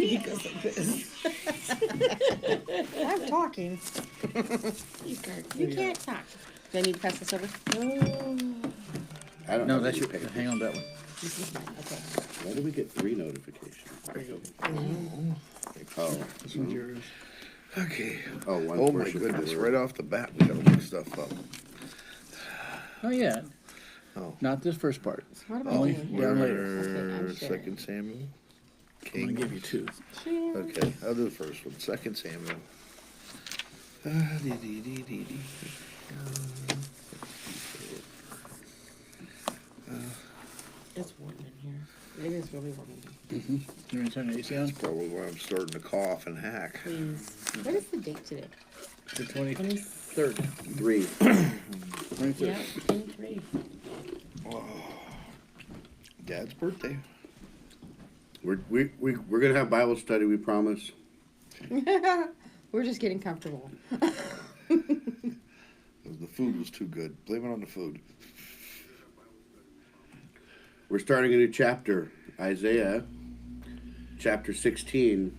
He goes like this. I'm talking. You can't talk. Do I need to pass this over? I don't No, have that's any your, papers. hang on that one. This is mine. Okay. Why did we get 3 notifications? There you Oh, This one's yours. Okay. oh, one Oh my person goodness, for- right off the bat, we gotta look stuff up. Oh, yeah, Oh. not this first part. So what am I Only doing here? down later. Okay, I'm Where, sharing. 2 Samuel? I'm gonna King. give you 2. Okay, I'll do the first one. 2 Samuel. Dee. It's warm in here. It is really warm in here. You want to turn the AC on? Probably where I'm starting to cough and hack. Please. What is the date today? The 23rd. 3. 23rd. Yeah, 23. Dad's birthday. We're gonna have Bible study, we promise. We're just getting comfortable. The food was too good. Blame it on the food. We're starting a new chapter, Isaiah, chapter 16.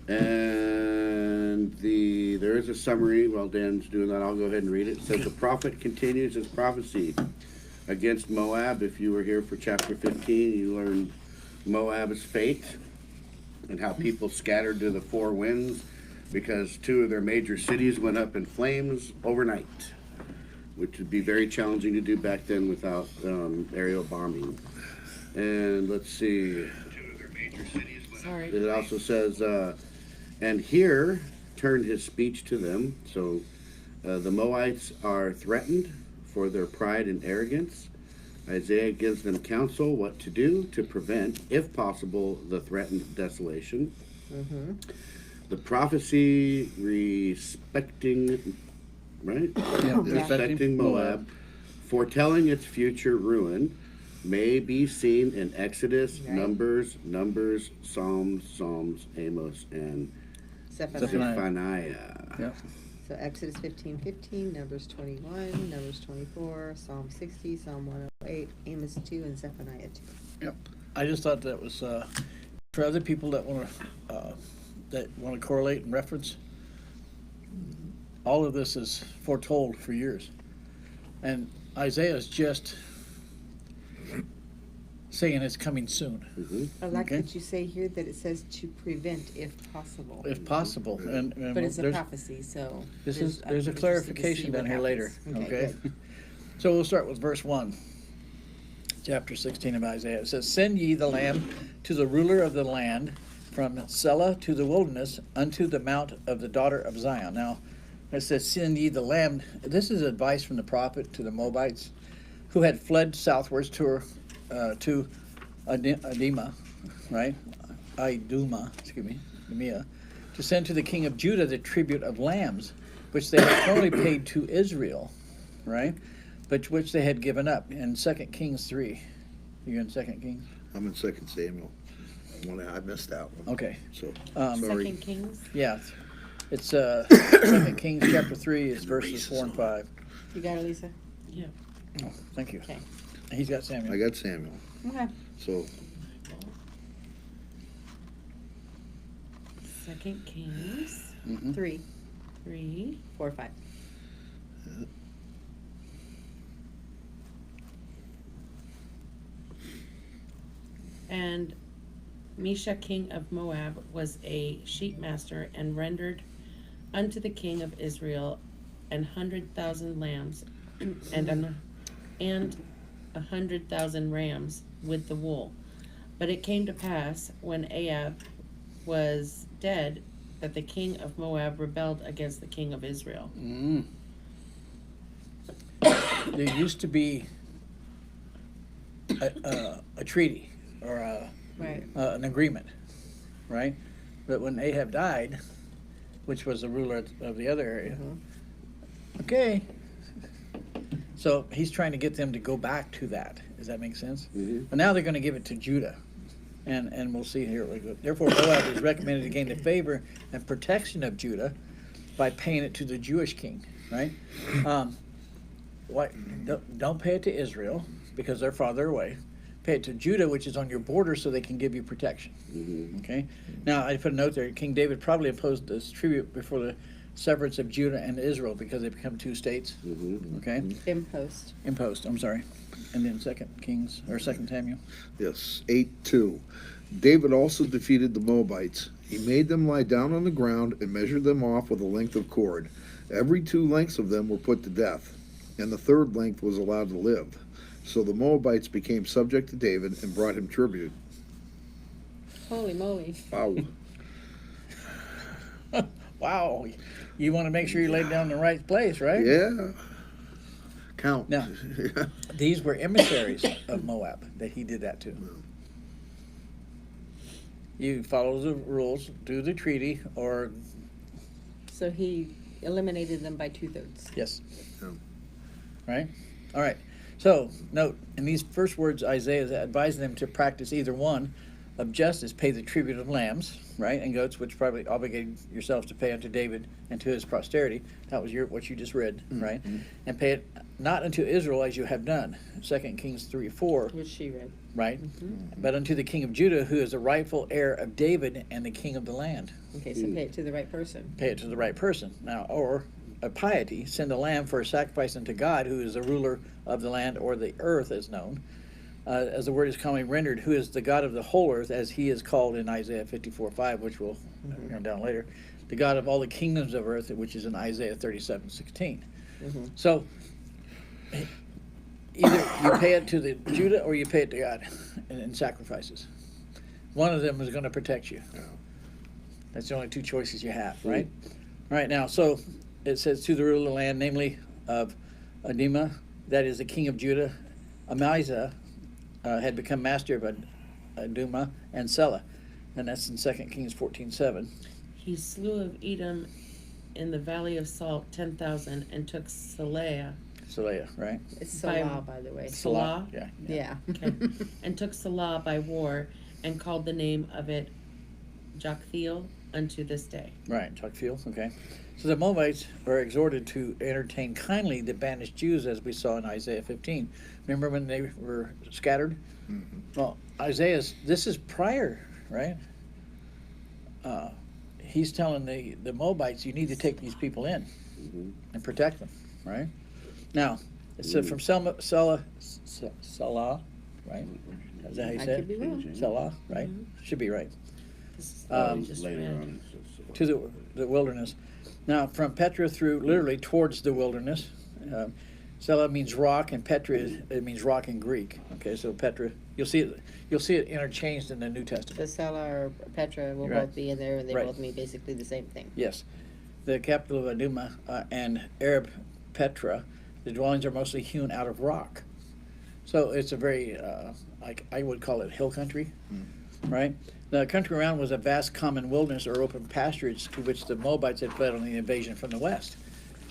And there is a summary. While Dan's doing that, I'll go ahead and read it. It says, the prophet continues his prophecy against Moab. If you were here for chapter 15, you learned Moab's fate and how people scattered to the 4 winds because 2 of their major cities went up in flames overnight, which would be very challenging to do back then without aerial bombing. And let's see. Sorry. It also says, and here turned his speech to them. So the Moabites are threatened for their pride and arrogance. Isaiah gives them counsel what to do to prevent, if possible, the threatened desolation. Mm-hmm. The prophecy respecting, right? Yeah, Respecting Moab, foretelling its future ruin, may be seen in Exodus, Right. Numbers, Psalms, Amos, and Zephaniah. Zephaniah. Yeah. So Exodus 15:15, Numbers 21, Numbers 24, Psalm 60, Psalm 108, Amos 2, and Zephaniah 2. Yep. I just thought that was for other people that want to correlate and reference. All of this is foretold for years, and Isaiah is just saying it's coming soon, Mm-hmm. I like Okay. that you say here that it says to prevent if possible. if possible. And But it's a there's- prophecy, so. This is I'm there's a interested to clarification see down what here later. happens. Okay. good. So we'll start with verse 1, chapter 16 of Isaiah. It says, "Send ye the lamb to the ruler of the land, from Selah to the wilderness, unto the mount of the daughter of Zion." Now, it says, "Send ye the lamb." This is advice from the prophet to the Moabites, who had fled southwards to Adima, right? Idumea, to send to the king of Judah the tribute of lambs, which they had formerly paid to Israel, right? But which they had given up in 2 Kings 3. You in 2 Kings? I'm in 2 Samuel. I missed that one. Okay. So, Um, sorry. Second Kings, Yeah. It's 2 Kings chapter 3 is verses 4 and 5. you got it, Lisa? Yeah. Oh, thank you. Okay. He's got Samuel. I got Samuel. Okay. So, Second Kings Mhm. 3, 3. 4, 5. And Mesha king of Moab was a sheep master, and rendered unto the king of Israel 100,000 lambs and 100,000 rams with the wool. But it came to pass, when Ahab was dead, that the king of Moab rebelled against the king of Israel. Mm. There used to be a treaty or Right. an agreement, right? But when Ahab died, which was the ruler of the other area, okay. So he's trying to get them to go back to that. Does that make sense? Mm-hmm. But now they're going to give it to Judah. And we'll see here. Therefore, Moab is recommended to gain the favor and protection of Judah by paying it to the Jewish king, right? Why, don't pay it to Israel because they're farther away. pay it to Judah, which is on your border, so they can give you protection. Okay. Now I put a note there. King David probably imposed this tribute before the severance of Judah and Israel because they become two states. Okay. Imposed. I'm sorry. And then Second Samuel. Yes, 8:2. David also defeated the Moabites. He made them lie down on the ground and measured them off with a length of cord. Every 2 lengths of them were put to death, and the 3rd length was allowed to live. So the Moabites became subject to David and brought him tribute. Holy moly. Wow. Wow. You want to make sure you lay down in the right place, right? Yeah. Count. Now, these were emissaries of Moab that he did that to. You follow the rules, do the treaty, or So he eliminated them by 2/3. yes. Yeah. Right? All right. So, note, in these first words, Isaiah is advising them to practice either one of justice, pay the tribute of lambs, right, and goats, which probably obligated yourselves to pay unto David and to his posterity. That was what you just read, right? And pay it not unto Israel as you have done. 2 Kings 3:4, Which she read. right? But unto the king of Judah, who is the rightful heir of David and the king of the land. Okay, so pay it to the right person. Pay it to the right person. Now, or a piety, send a lamb for a sacrifice unto God, who is the ruler of the land or the earth, as known. As the word is commonly rendered, who is the God of the whole earth, as he is called in Isaiah 54:5, which we'll come down later. The God of all the kingdoms of earth, which is in Isaiah 37:16. So, either you pay it to the Judah or you pay it to God in sacrifices. One of them is going to protect you. That's the only 2 choices you have, right? All right, now, so it says to the ruler of the land, namely of Adimah, that is the king of Judah. Amaziah had become master of Adumah and Selah, and that's in 2 Kings 14:7. He slew of Edom in the valley of Salt 10,000 and took Saleah. Saleah, right? It's Salah, by the way. Salah? Yeah. Yeah. Okay. And took Salah by war and called the name of it Joktheel unto this day. Right, Joktheel, okay. So the Moabites were exhorted to entertain kindly the banished Jews, as we saw in Isaiah 15. Remember when they were scattered? Well, this is prior, right? He's telling the Moabites, you need to take these people in and protect them, right? Now, it said from Salah, right? Is that how you I say could be wrong. it? Salah, right? Should be right. This is what we just Later read. on. To the wilderness. Now, from Petra through, literally towards the wilderness. Selah means rock, and Petra it means rock in Greek. Okay, so Petra, you'll see it interchanged in the New Testament. The Selah or Petra will Right. both be in there, and they Right. both mean basically the same thing. Yes, the capital of Adumah and Arab Petra, the dwellings are mostly hewn out of rock. So it's a very, like I would call it hill country, right? The country around was a vast common wilderness or open pasturage to which the Moabites had fled on the invasion from the west.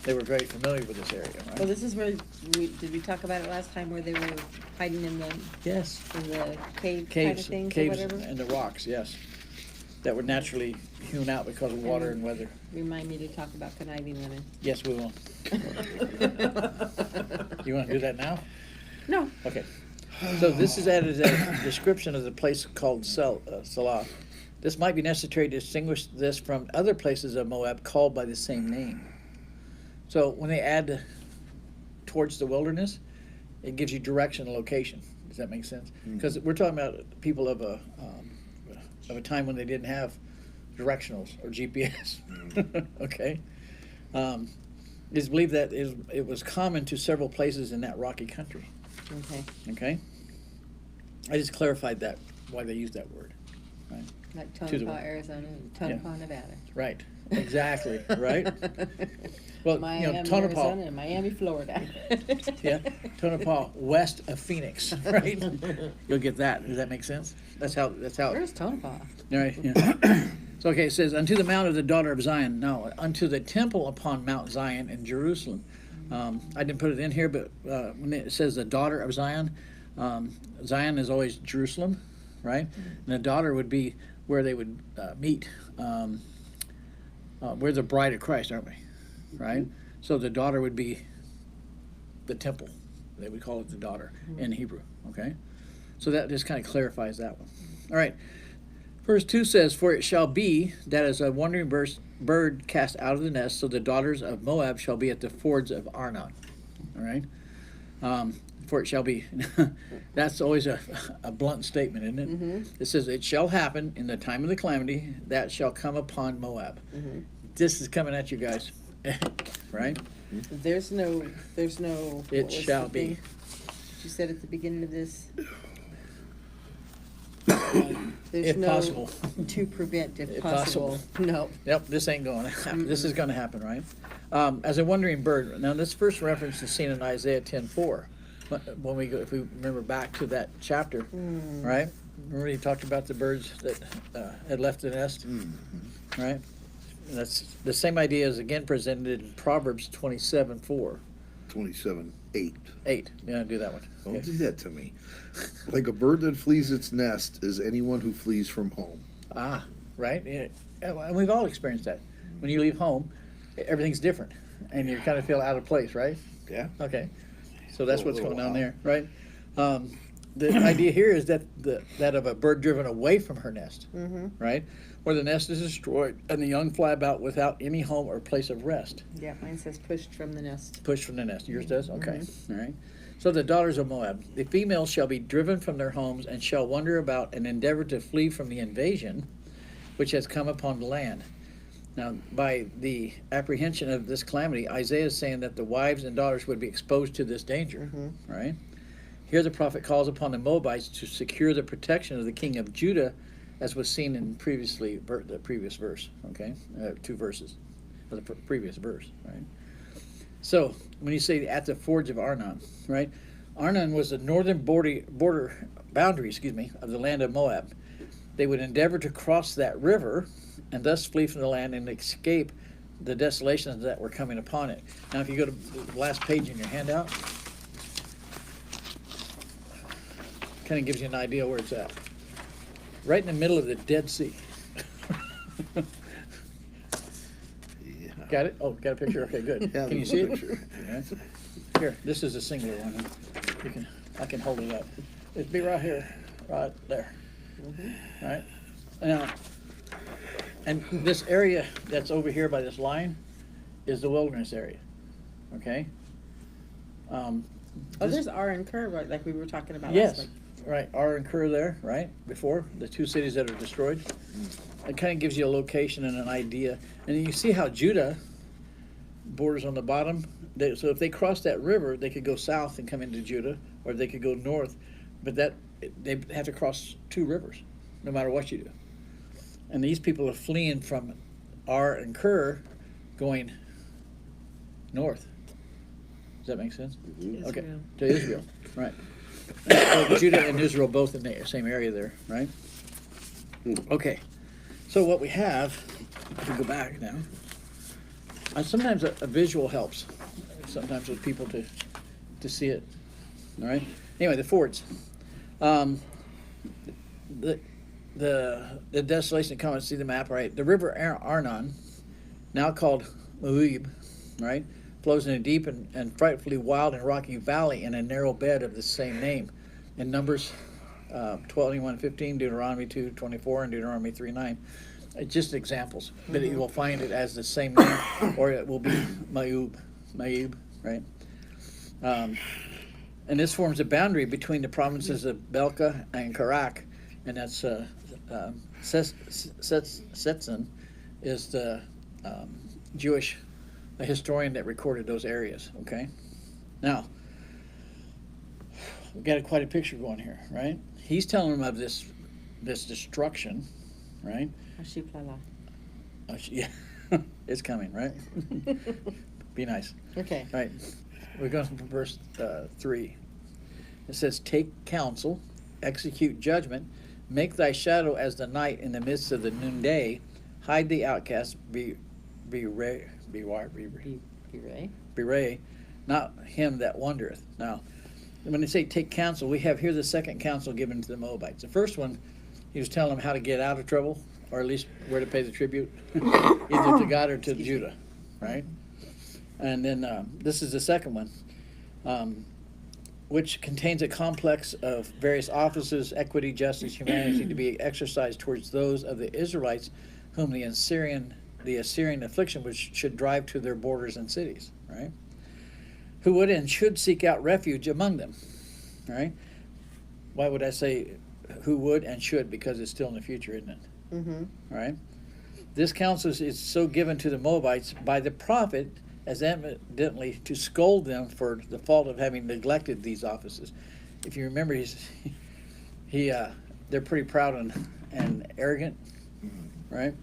They were very familiar with this area, right? Well, this is where did we talk about it last time, where they were hiding in the Yes. cave kind of Caves, things or caves whatever? and the rocks, yes. That were naturally hewn out because of water and weather. Remind me to talk about conniving women. Yes, we will. You want to do that now? No. Okay. So this is added as a description of the place called Salah. This might be necessary to distinguish this from other places of Moab called by the same name. So when they add towards the wilderness, it gives you direction and location. Does that make sense? Because we're talking about people of a time when they didn't have directionals or GPS. Okay. It's believed that it was common to several places in that rocky country. Okay. Okay? I just clarified that, why they used that word. Right? Like To the- Tonopah, Arizona, and Tonopah, Nevada. Right. Exactly. Right? Well, Miami, Tonopah, Arizona, and Miami, Florida. yeah, Tonopah, west of Phoenix, right? You'll get that. Does that make sense? That's how. Where's Tonopah? All right. Yeah. So okay, it says, unto the mount of the daughter of Zion. No, unto the temple upon Mount Zion in Jerusalem. I didn't put it in here, but when it says the daughter of Zion, Zion is always Jerusalem, right? And the daughter would be where they would meet. We're the bride of Christ, aren't we? Right? So the daughter would be the temple. They would call it the daughter in Hebrew, okay? So that just kind of clarifies that one. All right. Verse 2 says, "For it shall be that as a wandering bird cast out of the nest, so the daughters of Moab shall be at the fords of Arnon." All right. For it shall be. That's always a blunt statement, isn't it? Mm-hmm. It says, "It shall happen in the time of the calamity that shall come upon Moab." Mm-hmm. This is coming at you guys, right? There's no, what It was shall the be. thing you said at the beginning of this? There's If possible. no to prevent if If possible. No. Yep, this ain't going to happen. This is going to happen, right? As a wandering bird. Now, this first reference is seen in Isaiah 10:4. When we go, if we remember back to that chapter, right? Remember he talked about the birds that had left the nest, right? And that's the same idea is again presented in Proverbs 27:4. 27:8. 8. Yeah, do that one. Don't Okay. do that to me. Like a bird that flees its nest is anyone who flees from home. Ah, right. Yeah. And we've all experienced that. When you leave home, everything's different, and you kind of feel out of place, right? Yeah. Okay. So that's For a what's little going on while. there, right? The idea here is that that of a bird driven away from her nest, Mm-hmm. right? Where the nest is destroyed and the young fly about without any home or place of rest. Yeah, mine says pushed from the nest. Pushed from the nest. Yours does? Okay. All right. So the daughters of Moab, the females shall be driven from their homes and shall wander about and endeavor to flee from the invasion which has come upon the land. Now, by the apprehension of this calamity, Isaiah is saying that the wives and daughters would be exposed to this danger, right? Here the prophet calls upon the Moabites to secure the protection of the king of Judah, as was seen in the previous verse, okay? 2 verses of the previous verse, right? So, when you say at the fords of Arnon, right? Arnon was the northern boundary, of the land of Moab. They would endeavor to cross that river and thus flee from the land and escape the desolations that were coming upon it. Now, if you go to the last page in your handout, kind of gives you an idea where it's at. Right in the middle of the Dead Sea. Yeah. Got it? Oh, got a picture? Okay, good. Yeah, Can you there's see a it? picture. Yeah. Here, this is a singular one. I can hold it up. It'd be right here, right there. Right? Now, and this area that's over here by this line is the wilderness area. Okay? Oh, This- there's R and Kerr, right, like we were talking about last Yes, week. right. Ar and Kerr there, right? Before the 2 cities that are destroyed. It kind of gives you a location and an idea. And you see how Judah borders on the bottom. So if they cross that river, they could go south and come into Judah, or they could go north. But they have to cross 2 rivers, no matter what you do. And these people are fleeing from Ar and Kerr, going north. Does that make sense? Okay, Israel. to Israel, right. So Judah and Israel both in the same area there, right? Okay, so what we have, if we go back now, sometimes a visual helps, sometimes with people to see it, all right? Anyway, the fords. The desolation comments, see the map, right? The river Arnon, now called Moab, right, flows in a deep and frightfully wild and rocky valley in a narrow bed of the same name. In Numbers 21:15, Deuteronomy 2:24, and Deuteronomy 3:9. Just examples, but you will find it as the same name, or it will be Moab, right? And this forms a boundary between the provinces of Belka and Karak, and that's Setzen is the Jewish historian that recorded those areas. Okay, now we've got quite a picture going here, right? He's telling them of this destruction, right? Ashiplala. Yeah, it's coming, right? Be nice. Okay. Right. We're going from verse 3. It says, "Take counsel, execute judgment, make thy shadow as the night in the midst of the noonday, hide the outcast, bewray, not him that wandereth." Now, when they say take counsel, we have here the second counsel given to the Moabites. The first one, he was telling them how to get out of trouble, or at least where to pay the tribute, either to God or to Judah, right? And then this is the second one. which contains a complex of various offices, equity, justice, humanity, to be exercised towards those of the Israelites whom the Assyrian affliction which should drive to their borders and cities, right? Who would and should seek out refuge among them, right? Why would I say who would and should? Because it's still in the future, isn't it? Mm-hmm. Right? This counsel is so given to the Moabites by the prophet as evidently to scold them for the fault of having neglected these offices. If you remember, they're pretty proud and arrogant, right?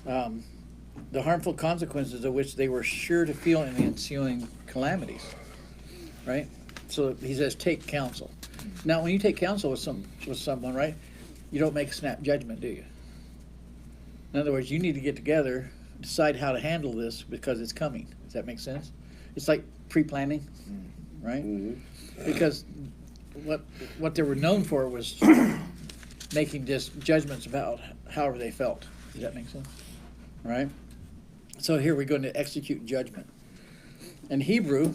The harmful consequences of which they were sure to feel in the ensuing calamities, right? So he says, take counsel. Now, when you take counsel with someone, right, you don't make a snap judgment, do you? In other words, you need to get together, decide how to handle this because it's coming. Does that make sense? It's like pre-planning, right? Mm-hmm. Because what they were known for was making just judgments about however they felt. Does that make sense? Right? So here we're going to execute judgment. In Hebrew,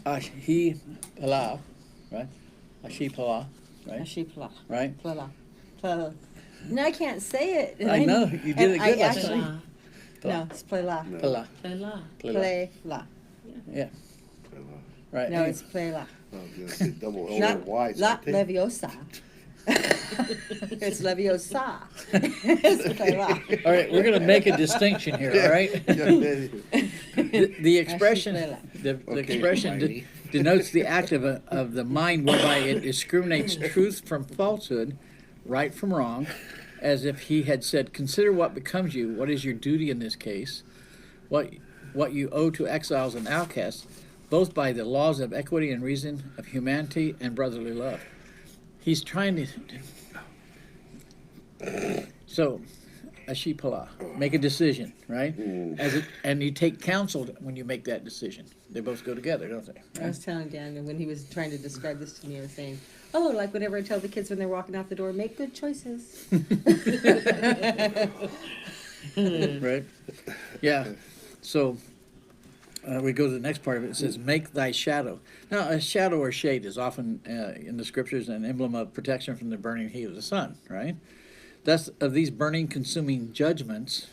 ashi-palah, right? Ashi-palah, right? Ashipla. Right? Plala. Plala. No, I can't say it. And I know, you did it good last actually, time. no, it's plala. No. Palah. Pela. Play la. Yeah, right. No, it's plala. I was gonna say double L Not or Y. so I La think- Leviosa. It's Leviosa. It's plala. All right, we're going to make a distinction here, all right? The expression, the Okay, expression Hermione. denotes the act of the mind whereby it discriminates truth from falsehood, right from wrong, as if he had said, consider what becomes you, what is your duty in this case, what you owe to exiles and outcasts, both by the laws of equity and reason, of humanity and brotherly love. He's trying to... So, Ashipala, make a decision, right? And you take counsel when you make that decision. They both go together, don't they? I was telling Dan, and when he was trying to describe this to me, I was saying, oh, like whenever I tell the kids when they're walking out the door, make good choices. Right? Yeah. So we go to the next part of it. It says, make thy shadow. Now, a shadow or shade is often in the scriptures an emblem of protection from the burning heat of the sun, right? Thus, of these burning, consuming judgments,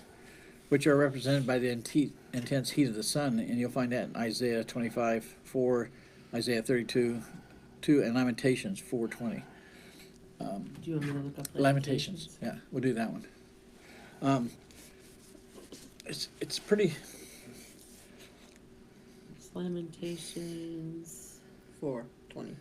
which are represented by the intense heat of the sun, and you'll find that in Isaiah 25:4, Isaiah 32:2, and Lamentations 4:20. Do you want me to look up Lamentations, yeah, we'll do that one. It's pretty. It's Lamentations. 4:20.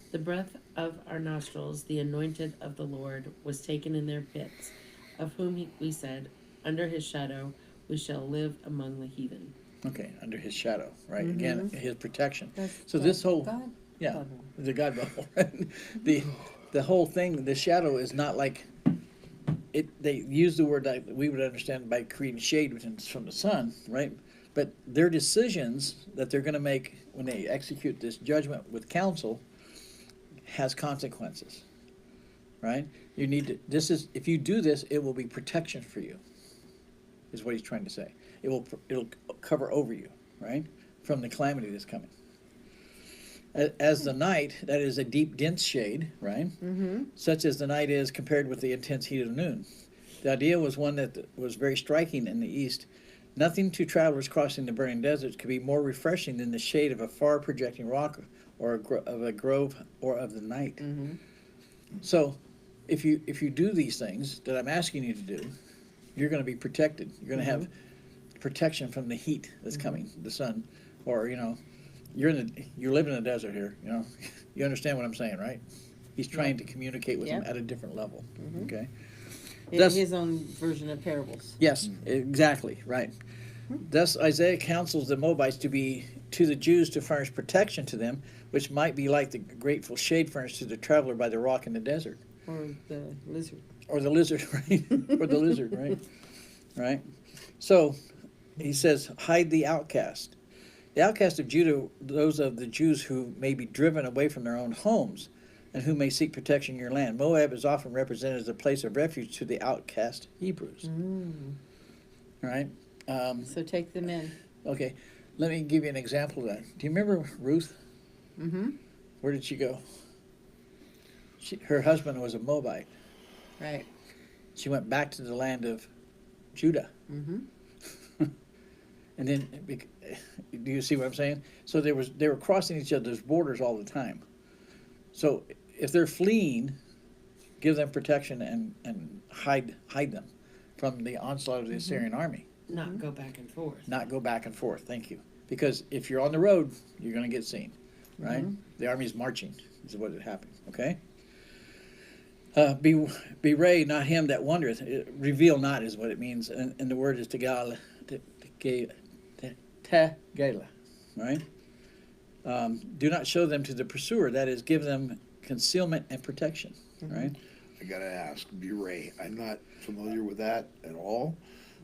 The breath of our nostrils, the anointed of the Lord, was taken in their pits, of whom we said, under his shadow we shall live among the heathen. Okay, under his shadow, right? Again, his protection. That's So this whole, God. yeah, God. the God bubble. The whole thing, the shadow is not like it. They use the word that we would understand by creating shade from the sun, right? But their decisions that they're going to make when they execute this judgment with counsel has consequences, right? You need to. If you do this, it will be protection for you. Is what he's trying to say. It'll cover over you, right, from the calamity that's coming. As the night, that is a deep, dense shade, right? Mm-hmm. Such as the night is compared with the intense heat of noon. The idea was one that was very striking in the East. Nothing to travelers crossing the burning deserts could be more refreshing than the shade of a far projecting rock or of a grove or of the night. Mm-hmm. So, if you do these things that I'm asking you to do, you're going to be protected. You're going to have protection from the heat that's coming, the sun, or you're living in the desert here. You understand what I'm saying, right? He's trying to communicate with them at a different level. Okay. In Thus- his own version of parables. Yes, exactly, right. Thus Isaiah counsels the Moabites to the Jews to furnish protection to them, which might be like the grateful shade furnished to the traveler by the rock in the desert. Or the lizard. Or the lizard, right? Or the lizard, right? Right? So, he says, hide the outcast. The outcast of Judah, those of the Jews who may be driven away from their own homes, and who may seek protection in your land. Moab is often represented as a place of refuge to the outcast Hebrews. All right? So take them in. Okay, let me give you an example of that. Do you remember Ruth? Mm-hmm. Where did she go? Her husband was a Moabite. Right. She went back to the land of Judah. Mm-hmm. And then, do you see what I'm saying? So they were crossing each other's borders all the time. So if they're fleeing, give them protection and hide them from the onslaught of the Assyrian army. Not go back and forth. Not go back and forth. Thank you. Because if you're on the road, you're going to get seen, right? The army's marching. Is what had happened. Okay. Bewray not him that wandereth. Reveal not is what it means, and the word is tegala, right? Do not show them to the pursuer. That is, give them concealment and protection, right? I gotta ask, bewray. I'm not familiar with that at all.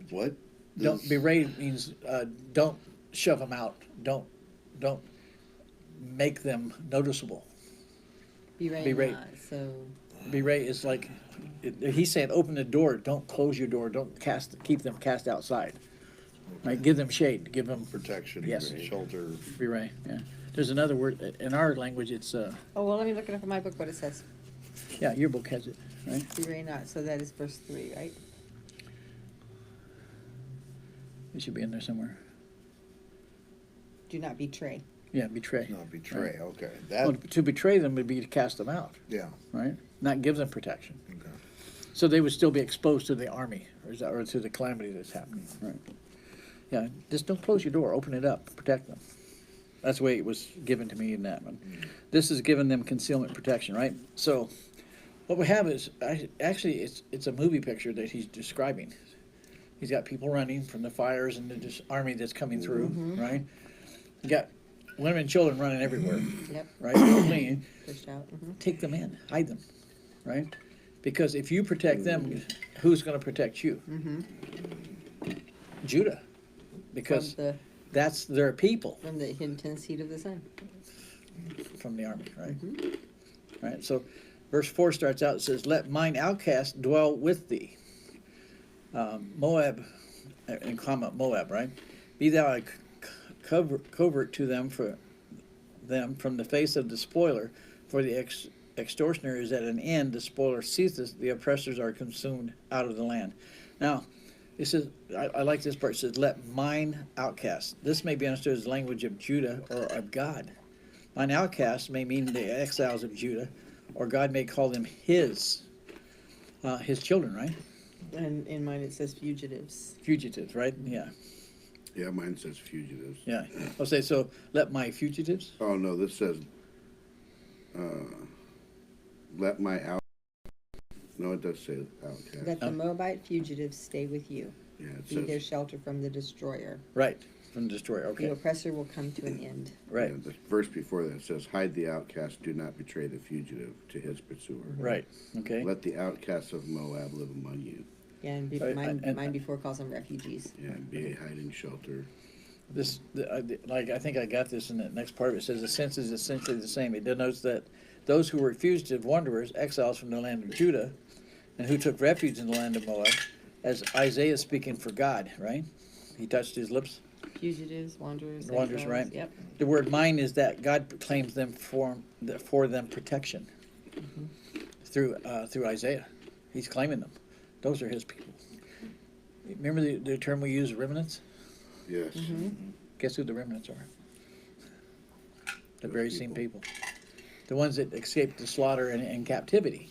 What? Don't bewray means don't shove them out. Don't make them noticeable. Bewray not. So Bewray is like he's saying, open the door. Don't close your door. Don't keep them cast outside. Right? Give them shade. Give them Protection, Yes. shelter. Bewray. Yeah. There's another word in our language. It's oh well, let me look it up in my book. What it says. yeah. Your book has it, right? Bewray not. So that is verse 3, right? It should be in there somewhere. Do not betray. Yeah, betray. Not betray, okay. That, Well, to betray them would be to cast them out, yeah, right? Not give them protection. okay. So they would still be exposed to the army or to the calamity that's happening, right? Yeah, just don't close your door. Open it up. Protect them. That's the way it was given to me in that one. This is giving them concealment protection, right? So what we have is actually it's a movie picture that he's describing. He's got people running from the fires and the army that's coming through, right? You got women and children running everywhere, Yep. right? Fleeing. Pushed out. Take them in, hide them, right? Because if you protect them, who's going to protect you? Judah, because From the that's their people intense heat of the sun. from the army, right? Right. So, verse 4 starts out. It says, "Let mine outcast dwell with thee." Moab, in comma Moab, right? Be thou a covert to them from the face of the spoiler, for the extortioner is at an end. The spoiler ceaseth; the oppressors are consumed out of the land. Now, it says, I like this part. It says, "Let mine outcast." This may be understood as the language of Judah or of God. Mine outcast may mean the exiles of Judah, or God may call them his children, right? And in mine it says fugitives. Fugitives, right? Yeah, Yeah, mine says fugitives. yeah. I'll say, so let my fugitives. Oh, no, this says, let my no, it does say outcast. Let the Moabite fugitives stay with you. Yeah, it Be their says, shelter from the destroyer. Right, from the destroyer, The okay. oppressor will come to an end. Right, yeah, the verse before that says, hide the outcast, do not betray the fugitive to his pursuer. right, okay. Let the outcasts of Moab live among you. Yeah, and mine before calls them refugees. Yeah, be a hiding shelter. I think I got this in the next part of it. It says the sense is essentially the same. It denotes that those who were fugitive wanderers, exiles from the land of Judah, and who took refuge in the land of Moab, as Isaiah speaking for God, right? He touched his lips. Fugitives, wanderers. Wanderers, exiles. right? Yep. The word mine is that God claims them for them protection through Isaiah. He's claiming them. Those are his people. Remember the term we use, remnants? Yes. Guess who the remnants are? The very same people. The ones that escaped the slaughter and captivity.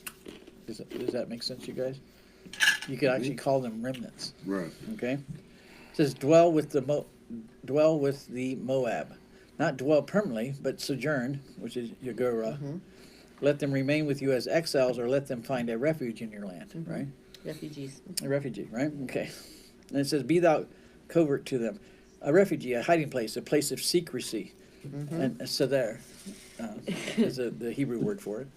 Does that make sense, you guys? You could actually call them remnants. Right. Okay. It says dwell with the Moab, not dwell permanently, but sojourn, which is Yagura. Let them remain with you as exiles, or let them find a refuge in your land. Right. Refugees. A refugee, right? Okay. And it says, be thou covert to them. A refugee, a hiding place, a place of secrecy. And so there is the Hebrew word for it.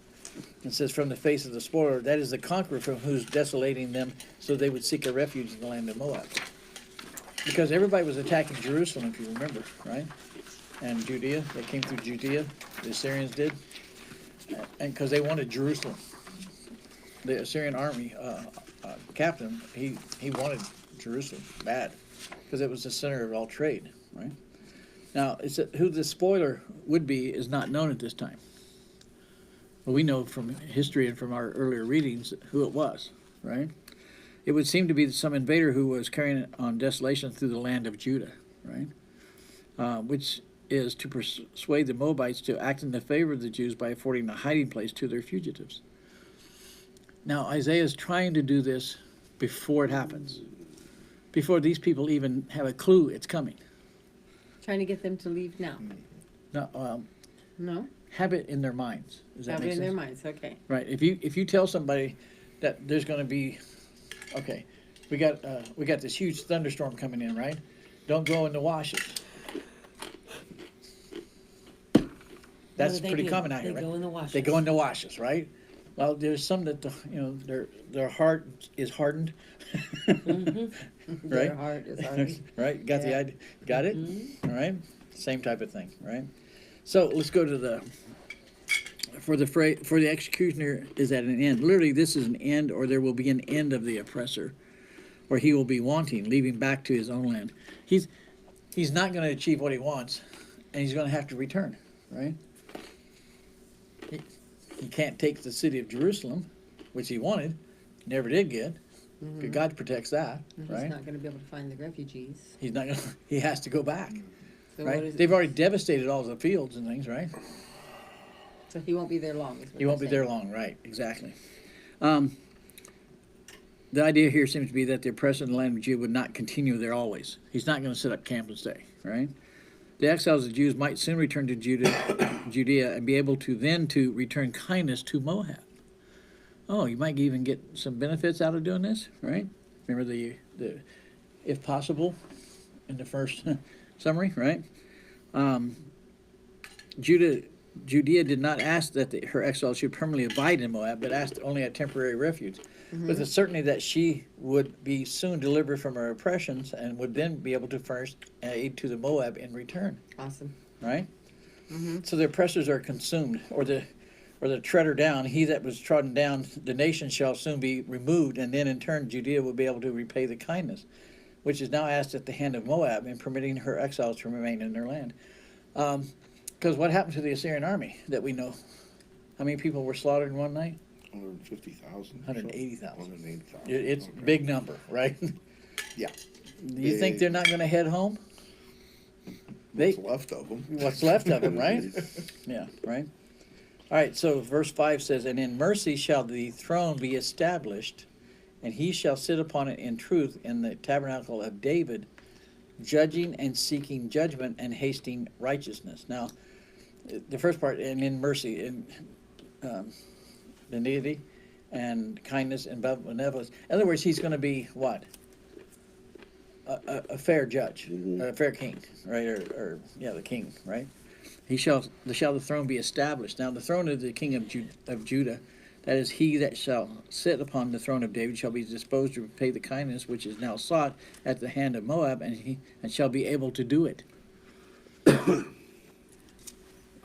It says, from the face of the spoiler, that is the conqueror from who's desolating them, so they would seek a refuge in the land of Moab. Because everybody was attacking Jerusalem, if you remember, right? And Judea, they came through Judea, the Assyrians did. and because they wanted Jerusalem. The Assyrian army captain, he wanted Jerusalem bad because it was the center of all trade, right? Now, who the spoiler would be is not known at this time. Well, we know from history and from our earlier readings who it was, right? It would seem to be some invader who was carrying on desolation through the land of Judah, right? Which is to persuade the Moabites to act in the favor of the Jews by affording a hiding place to their fugitives. Now, Isaiah is trying to do this before it happens, before these people even have a clue it's coming. Trying to get them to leave now. No, No? have it in their minds. Does that Have make it in sense? their minds, okay. Right. If you tell somebody that there's going to be, okay, we got this huge thunderstorm coming in, right? Don't go in the washes. That's What do they pretty do? common out here, They right? go in the washes. They go in the washes, right? Well, there's some that their heart is hardened, Their right? heart is hardened. Right? Got the Yeah. idea? Got it? All right. Same type of thing, right? So let's go to the for the executioner is at an end. Literally, this is an end, or there will be an end of the oppressor, or he will be wanting, leaving back to his own land. He's not going to achieve what he wants, and he's going to have to return, right? He can't take the city of Jerusalem, which he wanted, never did get. God protects that, He's right? not gonna be able to find the refugees. He's not going. He has to go back, So what right? is it? They've already devastated all the fields and things, right? So he won't be there long, is what He won't you're be there saying. long, right? Exactly. The idea here seems to be that the oppressor in the land of Judah would not continue there always. He's not going to set up camp and stay, right? The exiles of the Jews might soon return to Judea and be able to then return kindness to Moab. Oh, you might even get some benefits out of doing this, right? Remember the if possible in the first summary, right? Judea did not ask that her exiles should permanently abide in Moab, but asked only a temporary refuge. With the certainty that she would be soon delivered from her oppressions and would then be able to furnish aid to the Moab in return, Awesome. right? So the oppressors are consumed, or the treader down. He that was trodden down, the nation shall soon be removed, and then in turn Judea will be able to repay the kindness, which is now asked at the hand of Moab in permitting her exiles to remain in their land. Because what happened to the Assyrian army that we know? How many people were slaughtered in one night? 150,000. 180,000. 180,000. It's Okay. a big number, right? Yeah. Do you think they're not going to head home? What's left of them? What's left of them, right? Yeah, right. All right, so verse 5 says, "And in mercy shall the throne be established, and he shall sit upon it in truth in the tabernacle of David, judging and seeking judgment and hasting righteousness." Now, the first part, and in mercy, in benignity and kindness and benevolence. In other words, he's going to be what? A fair judge, a fair king, right? Or the king, right? Shall the throne be established. Now, the throne of the king of Judah, that is, he that shall sit upon the throne of David, shall be disposed to repay the kindness which is now sought at the hand of Moab, and shall be able to do it.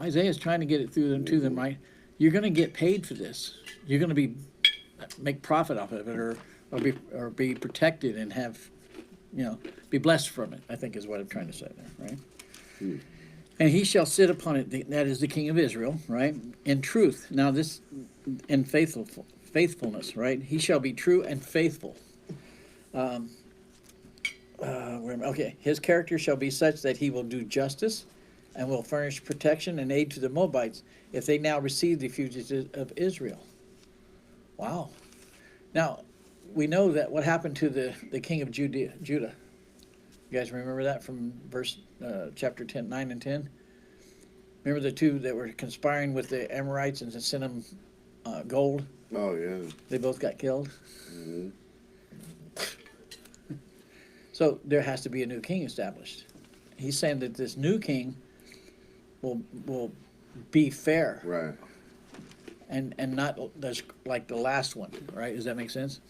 Isaiah is trying to get it through them to them, right? You're going to get paid for this. You're going to make profit off of it, or be protected and have, be blessed from it, I think is what I'm trying to say there, right? And he shall sit upon it, that is the king of Israel, right? In truth. Now this, in faithfulness, right? He shall be true and faithful. Okay, his character shall be such that he will do justice and will furnish protection and aid to the Moabites if they now receive the fugitives of Israel. Wow. Now, we know that what happened to the king of Judah. You guys remember that from chapter 9 and 10? Remember the two that were conspiring with the Amorites and sent them gold? Oh, yeah. They both got killed. Mm-hmm. So there has to be a new king established. He's saying that this new king will be fair, Right. and not like the last one, right? Does that make sense?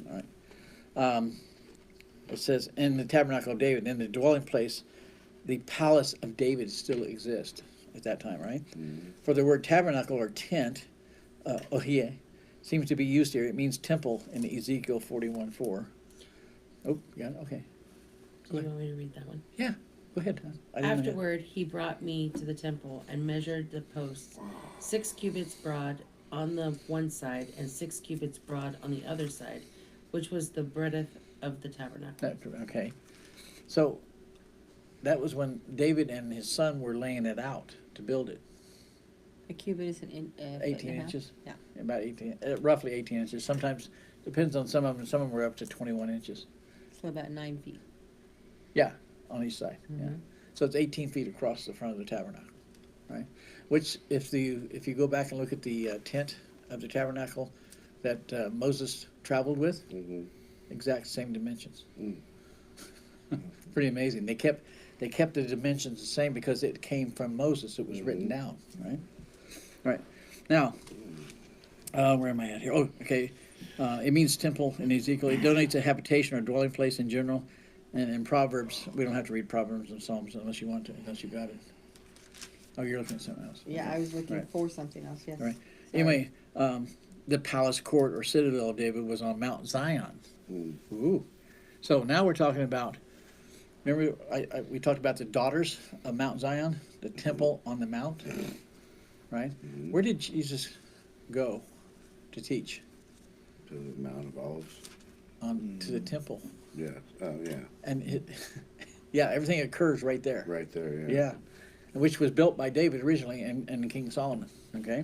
All right. It says, in the tabernacle of David, in the dwelling place, the palace of David still exists. at that time, right? For the word tabernacle or tent, ohie, seems to be used here. It means temple in Ezekiel 41:4. Oh, yeah, okay. Do you want me to read that one? Yeah, go ahead. I didn't know that. Afterward, he brought me to the temple and measured the posts, 6 cubits broad on the one side and 6 cubits broad on the other side, which was the breadth of the tabernacle. Okay. So that was when David and his son were laying it out to build it. A cubit is an 18 inches. Yeah. About 18, roughly 18 inches. Sometimes, depends on some of them. Some of them were up to 21 inches. So about 9 feet. Yeah, on each side. Yeah. Mhm. So it's 18 feet across the front of the tabernacle, right? Which, if you go back and look at the tent of the tabernacle that Moses traveled with, exact same dimensions. Pretty amazing. They kept the dimensions the same because it came from Moses. It was written down, right? All right. Now, where am I at here? Oh, okay. It means temple in Ezekiel. It donates a habitation or dwelling place in general. And in Proverbs, we don't have to read Proverbs and Psalms unless you want to, unless you got it. Oh, you're looking at something else. Yeah, Okay. I was looking Right. for something else, yes. Right. Sorry. Anyway, the palace court or citadel of David was on Mount Zion. Ooh. So now we're talking about, remember we talked about the daughters of Mount Zion, the temple on the mount, right? Where did Jesus go to teach? To the Mount of Olives. To the temple. Yeah. Oh, yeah. And yeah, everything occurs right there. Right there. Yeah. Yeah. Which was built by David originally and King Solomon, okay?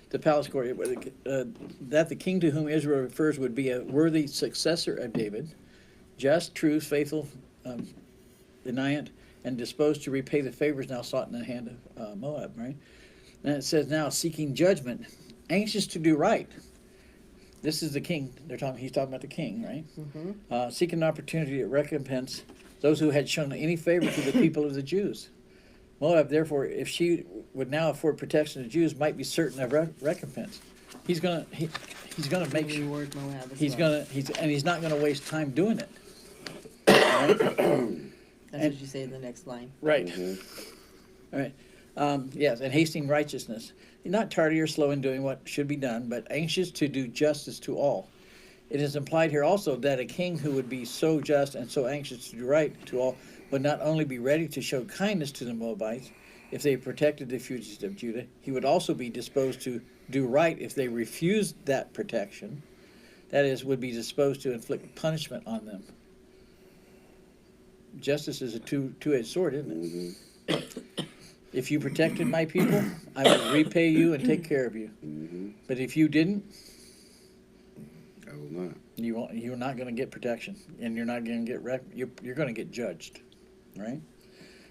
The palace court, that the king to whom Israel refers would be a worthy successor of David, just, true, faithful, benignant, and disposed to repay the favors now sought in the hand of Moab, right? And it says now, seeking judgment, anxious to do right. This is the king. He's talking about the king, right? Seeking an opportunity to recompense those who had shown any favor to the people of the Jews. Moab, therefore, if she would now afford protection to the Jews, might be certain of recompense. He's gonna make sure. Reward Moab as He's well. he's not gonna waste time doing it. That's what you say in the next line. Right. All right. Yes, and hasting righteousness. Not tardy or slow in doing what should be done, but anxious to do justice to all. It is implied here also that a king who would be so just and so anxious to do right to all would not only be ready to show kindness to the Moabites if they protected the fugitives of Judah, he would also be disposed to do right if they refused that protection. That is, would be disposed to inflict punishment on them. Justice is a two-edged sword, isn't it? If you protected my people, I will repay you and take care of you. But if you didn't, I will not. you're not going to get protection, and you're not going to get you're going to get judged, right?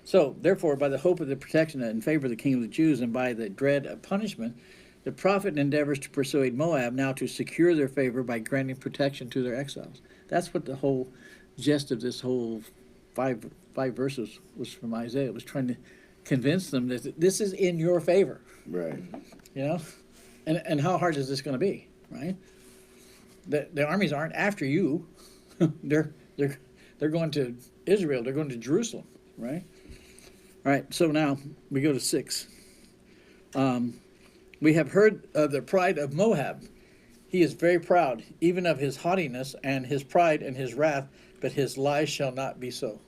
So, therefore, by the hope of the protection in favor of the king of the Jews, and by the dread of punishment, the prophet endeavors to persuade Moab now to secure their favor by granting protection to their exiles. That's what the whole gist of this whole five verses was from Isaiah. It was trying to convince them that this is in your favor. Right. You know, and how hard is this going to be, right? The armies aren't after you; they're going to Israel. They're going to Jerusalem, right? All right. So now we go to 6. We have heard of the pride of Moab. He is very proud, even of his haughtiness and his pride and his wrath, but his lies shall not be so.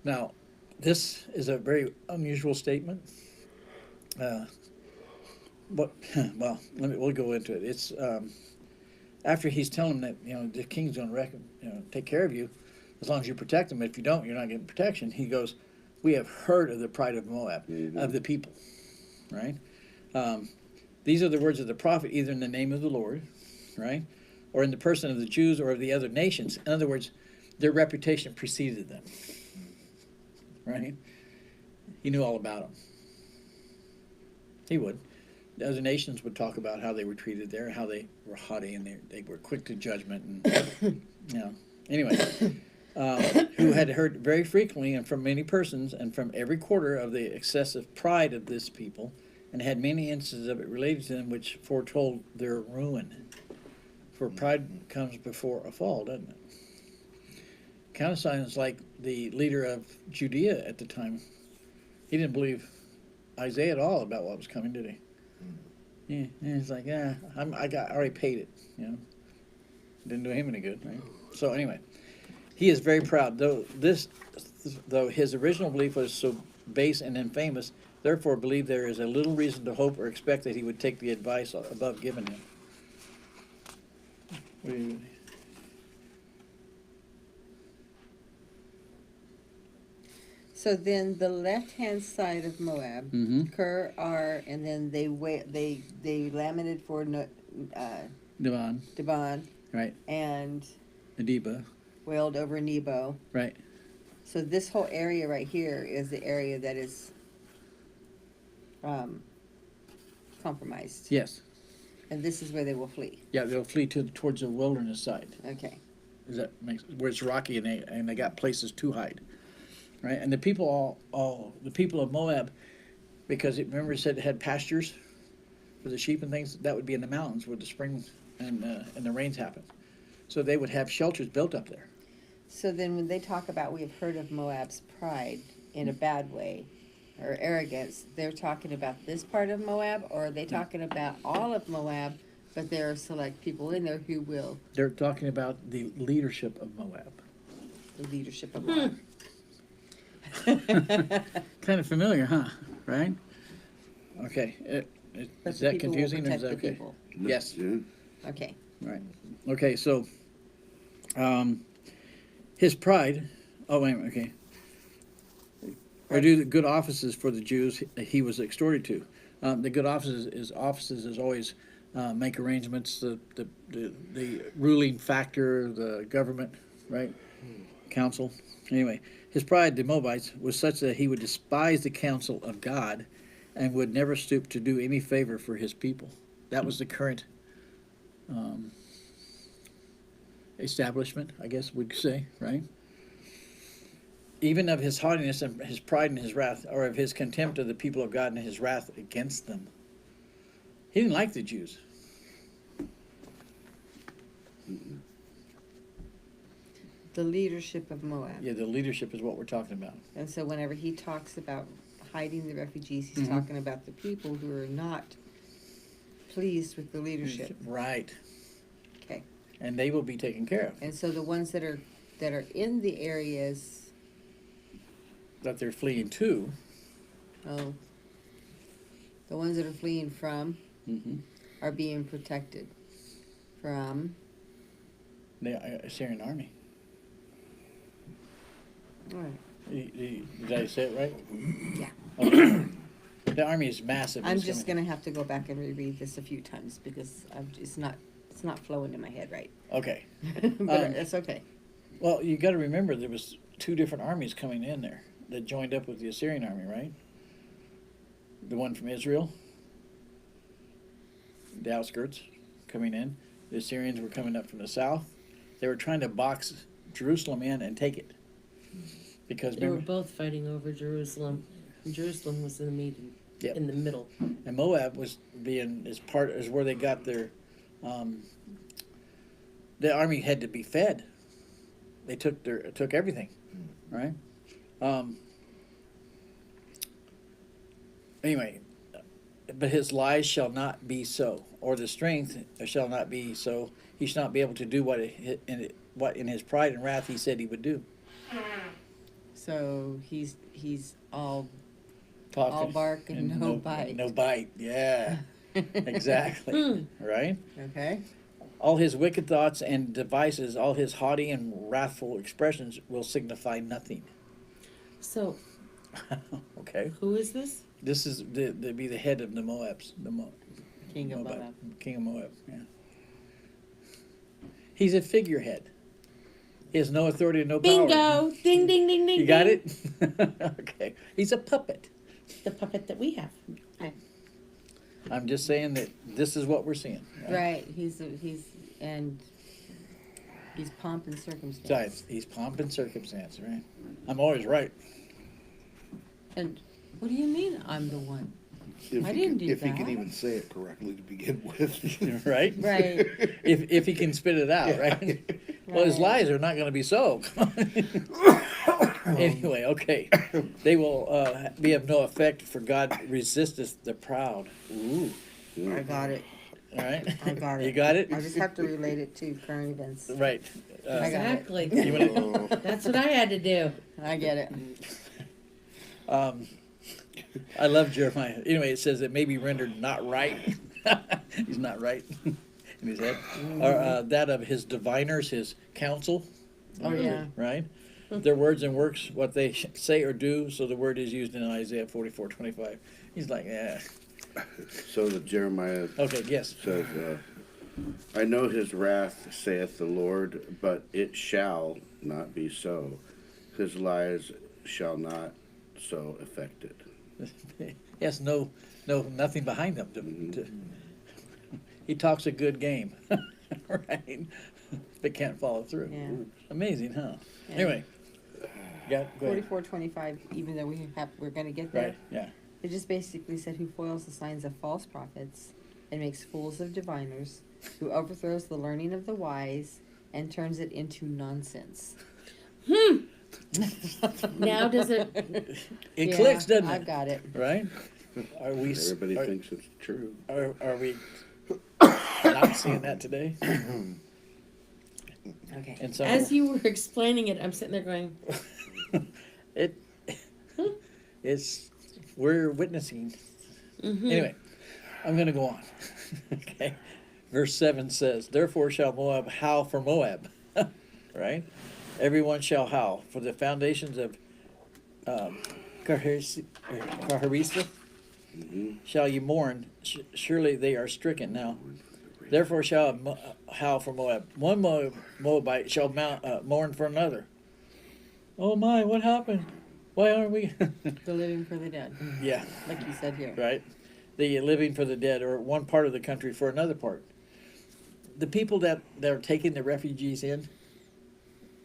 Now, this is a very unusual statement. But well, we'll go into it. It's after he's telling them that the king's going to take care of you as long as you protect him. If you don't, you're not getting protection. He goes, "We have heard of the pride of Moab, of the people." Right? These are the words of the prophet, either in the name of the Lord, right, or in the person of the Jews or of the other nations. In other words, their reputation preceded them. Right? He knew all about them. He would. The other nations would talk about how they were treated there, how they were haughty and they were quick to judgment, and Anyway, who had heard very frequently and from many persons and from every quarter of the excessive pride of this people, and had many instances of it related to them which foretold their ruin. For pride comes before a fall, doesn't it? Kind of sounds like the leader of Judea at the time He didn't believe Isaiah at all about what was coming, did he? Yeah, he's like, yeah, I already paid it, you know. Didn't do him any good, right? So anyway, he is very proud. Though his original belief was so base and infamous, therefore believe there is a little reason to hope or expect that he would take the advice above given him. What do you, So then the left-hand side of Moab, Mhm. Ker, Ar, and then they lamented for Devon, Dibon right? and Adiba, wailed over Nebo. right? So this whole area right here is the area that is compromised. Yes. And this is where they will flee. Yeah, they'll flee towards the wilderness side. Okay. Does that make where it's rocky and they got places to hide, right? And the people all the people of Moab, because remember it said it had pastures for the sheep and things. That would be in the mountains where the spring and the rains happen. So they would have shelters built up there. So then when they talk about we have heard of Moab's pride in a bad way or arrogance, they're talking about this part of Moab, or are they talking about all of Moab, but there are select people in there who will They're talking about the leadership of Moab. the leadership of Moab. Kind of familiar, huh? Right? Okay. But Is the that people will confusing or is protect that the okay? people. Yes. Yeah. Okay. Right. Okay, so his pride. Oh, wait a minute, okay. Or do the good offices for the Jews he was extorted to. The good offices is always make arrangements. The ruling factor, the government, right? Council. Anyway, his pride, the Moabites, was such that he would despise the counsel of God and would never stoop to do any favor for his people. That was the current establishment, I guess we'd say, right? Even of his haughtiness and his pride and his wrath, or of his contempt of the people of God and his wrath against them. He didn't like the Jews. The leadership of Moab. Yeah, the leadership is what we're talking about. And so whenever he talks about hiding the refugees, he's Mhm. talking about the people who are not pleased with the leadership. Right. Okay. And they will be taken care of. And so the ones that are in the areas, That they're fleeing to. oh, the ones that are fleeing from Mm-hmm. are being protected from. The Assyrian army. All right. Did I say it right? Yeah. Okay. The army is massive. I'm It's just gonna have to go back and reread this a few times because it's not flowing in my head right. Okay. But it's okay. Well, you got to remember there was two different armies coming in there that joined up with the Assyrian army, right? The one from Israel, the outskirts, coming in. The Assyrians were coming up from the south. They were trying to box Jerusalem in and take it. Because They were remember, both fighting over Jerusalem. And Jerusalem was in the meeting, Yep. in the middle. and Moab was is where they got their. The army had to be fed. They took everything, right? Anyway, but his lies shall not be so, or the strength shall not be so. He shall not be able to do what in his pride and wrath he said he would do. So he's all Talking bark and no bite. No bite. Yeah, exactly. Right. Okay. All his wicked thoughts and devices, all his haughty and wrathful expressions will signify nothing. So, Okay. who is this? This is be the head of the Moabs, King of Moab. King of Moab. Yeah. He's a figurehead. He has no authority and no power. Bingo! Ding, ding, ding, ding. You got ding. it? Okay. He's a puppet. The puppet that we have. I'm just saying that this is what we're seeing. Right. He's pomp and circumstance. He's pomp and circumstance, right? I'm always right. And what do you mean I'm the one? If I he didn't can, do if he can that. even say it correctly to begin with. Right? Right. If he can spit it out, right? Well, his Right. lies are not going to be so. Anyway, okay. They will be of no effect, for God resisteth the proud. Ooh, I got it. all right. I got it. You got it? I just have to relate it to current events. Right. I got it. Exactly. You wanna- That's what I had to do. I get it. I love Jeremiah. Anyway, it says it may be rendered not right. He's not right in his head. Or that of his diviners, his counsel. Oh, yeah. Right? Their words and works, what they say or do. So the word is used in Isaiah 44:25. He's like, yeah. So the Jeremiah Okay, yes. says, I know his wrath, saith the Lord, but it shall not be so. His lies shall not so affect it. Yes, nothing behind them. He talks a good game, right? But can't follow through. Yeah. Amazing, huh? Yeah. Anyway, go ahead. 44:25. Even though we're gonna get there. Right, yeah. It just basically said, who foils the signs of false prophets and makes fools of diviners, who overthrows the learning of the wise and turns it into nonsense. Now does it? It Yeah, clicks, doesn't I've it? got it. Right? Are we? Everybody thinks it's true. Are we not seeing that today? Okay. And so As you were explaining it, I'm sitting there going, it's we're witnessing. Anyway, I'm going to go on. Okay. Verse 7 says, therefore shall Moab howl for Moab. Right? Everyone shall howl for the foundations of Karharisa. Shall you mourn? Surely they are stricken now. Therefore shall howl for Moab. One Moabite shall mourn for another. Oh my, what happened? Why aren't we? The living for the dead, Yeah, like you said here. right. The living for the dead, or one part of the country for another part. The people that are taking the refugees in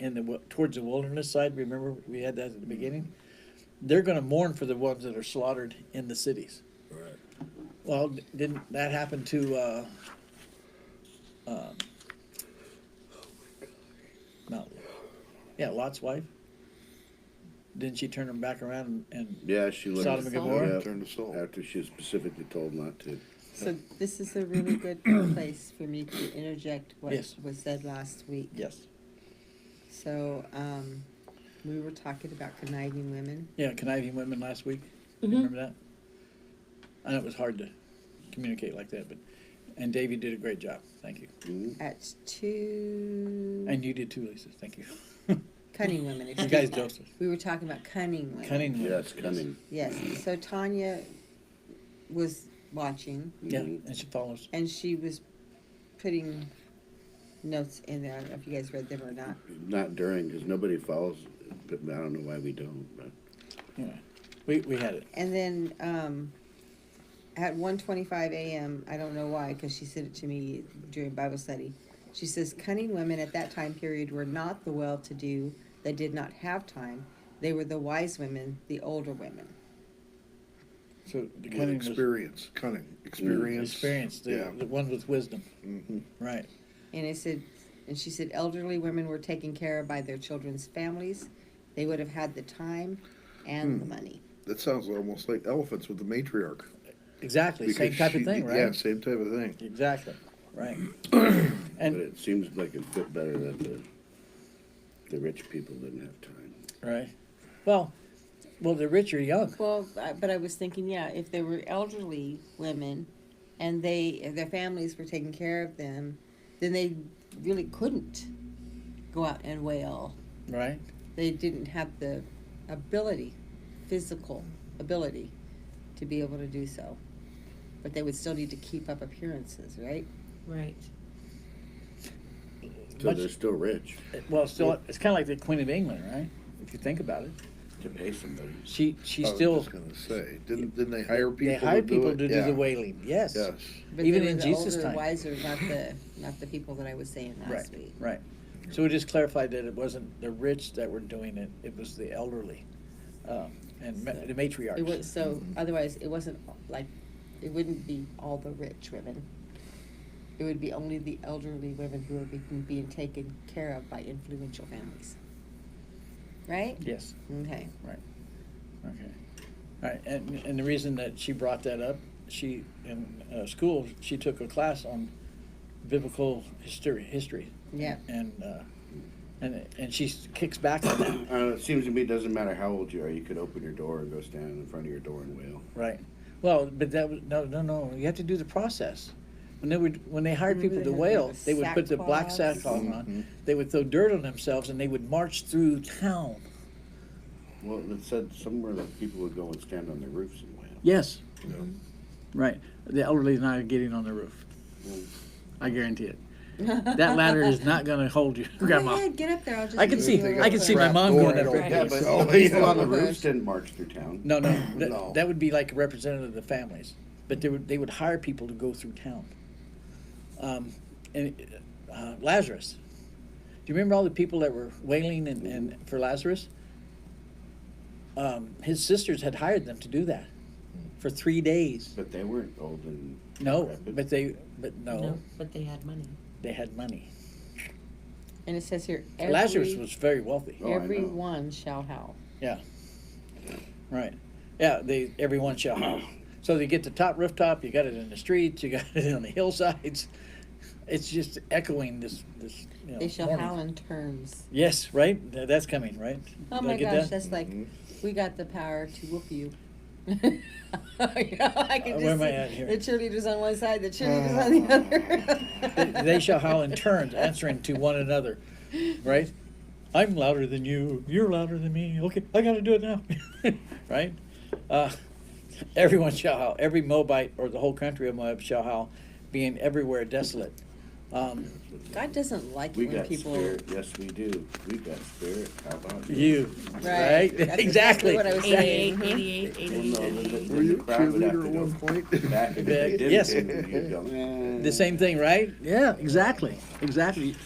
the towards the wilderness side. Remember we had that at the beginning. They're going to mourn for the ones that are slaughtered in the cities. Right. Well, didn't that happen to? No. Yeah, Lot's wife. Didn't she turn him back around and Yeah, she left. Sodom and Gomorrah? Yeah, Turn to salt. after she was specifically told not to. So this is a really good place for me to interject what Yes. was said last week. yes, So, we were talking about conniving women. yeah, conniving women last week. You Mhm. remember that? I know it was hard to communicate like that, and Davey did a great job. Thank you, Mhm. At two and you did too, Lisa. Thank you. cunning women. You excuse guys me. don't. We were talking about cunning women. Cunning women. Yes, cunning. Yes. So Tanya was watching, Yeah, Mhm. and she follows. and she was putting notes in there. I don't know if you guys read them or not. Not during, because nobody follows, but I don't know why we don't, but. Yeah, we had it. And then at 1:25 a.m., I don't know why, because she said it to me during Bible study. She says, cunning women at that time period were not the well-to-do that did not have time. They were the wise women, the older women. So the With cunning was experience, cunning, experience. experience, Yeah. the one with wisdom. Mm-hmm. Right. And it said, and she said, elderly women were taken care of by their children's families. They would have had the time and the money. That sounds almost like elephants with the matriarch. Exactly. Same Because type of she- thing, right? Yeah, same type of thing. Exactly. Right. But And it seems like it fit better that the rich people didn't have time. right. Well, the rich are young. Well, but I was thinking, yeah, if they were elderly women and their families were taking care of them, then they really couldn't go out and wail. Right. They didn't have the ability, physical ability, to be able to do so. But they would still need to keep up appearances, right? right. So Much- they're still rich Well, still, it's kind of like the Queen of England, right? If you think about it, to pay somebody. she I was still just gonna say, didn't they hire people? they hired to do people it? to do Yeah. the wailing. Yes. Yes. But Even they were in the Jesus' older, time. wiser, not the people that I was saying Right. last week. Right. So we just clarified that it wasn't the rich that were doing it; it was the elderly, the matriarchs. It was so. Otherwise, it wasn't like it wouldn't be all the rich women. It would be only the elderly women who were being taken care of by influential families. right? Yes. Okay. Okay. All right. And the reason that she brought that up, she in school she took a class on biblical history, Yeah. and she kicks back on that. It seems to me it doesn't matter how old you are. You could open your door and go stand in front of your door and wail. Right. Well, but that was no. You have to do the process. When they hired people Remember to they had wail, the they would put the black sackcloths? sackcloth on. They would throw dirt on themselves, and they would march through town. Well, it said somewhere that people would go and stand on their roofs and wail. Yes. Right. The elderly is not getting on the roof. I guarantee it. That ladder is not going to hold you, Go Grandma. ahead, get up there. I'll just. I can leave see. you I can see my Trap mom door going that and over. everything. Yeah, but So, people yeah. on the roofs didn't march through town. No, No. that would be like a representative of the families, but they would hire people to go through town. And Lazarus, do you remember all the people that were wailing and for Lazarus? His sisters had hired them to do that for 3 days. But they weren't old and No, decrepit. but No, but they had money. they had money. And it says here, Lazarus was very wealthy. Oh, I know. everyone shall howl. Right. Yeah, everyone shall howl. So you get the top rooftop, you got it in the streets, you got it on the hillsides. It's just echoing this They shall warning. howl in terms. Yes, right? That's coming, right? Oh Did I my get gosh, that? that's like, we got the power to whoop you. You know, I can Where just am I see at here? the cheerleaders on one side, the cheerleaders on the other. They shall howl in turns, answering to one another, right? I'm louder than you. You're louder than me. Okay, I got to do it now, right? Everyone shall howl. Every Moabite or the whole country of Moab shall howl, being everywhere desolate. God doesn't like We it when got people. spirit. Yes, we do. We got spirit. How about You, right? That's Exactly. what I was saying. 88, 88, Well, no, 88. the Were you a crowd would have cheerleader to at go one point? back and they did Yes. it, and you'd go, "Eh." The same thing, right? Yeah, exactly.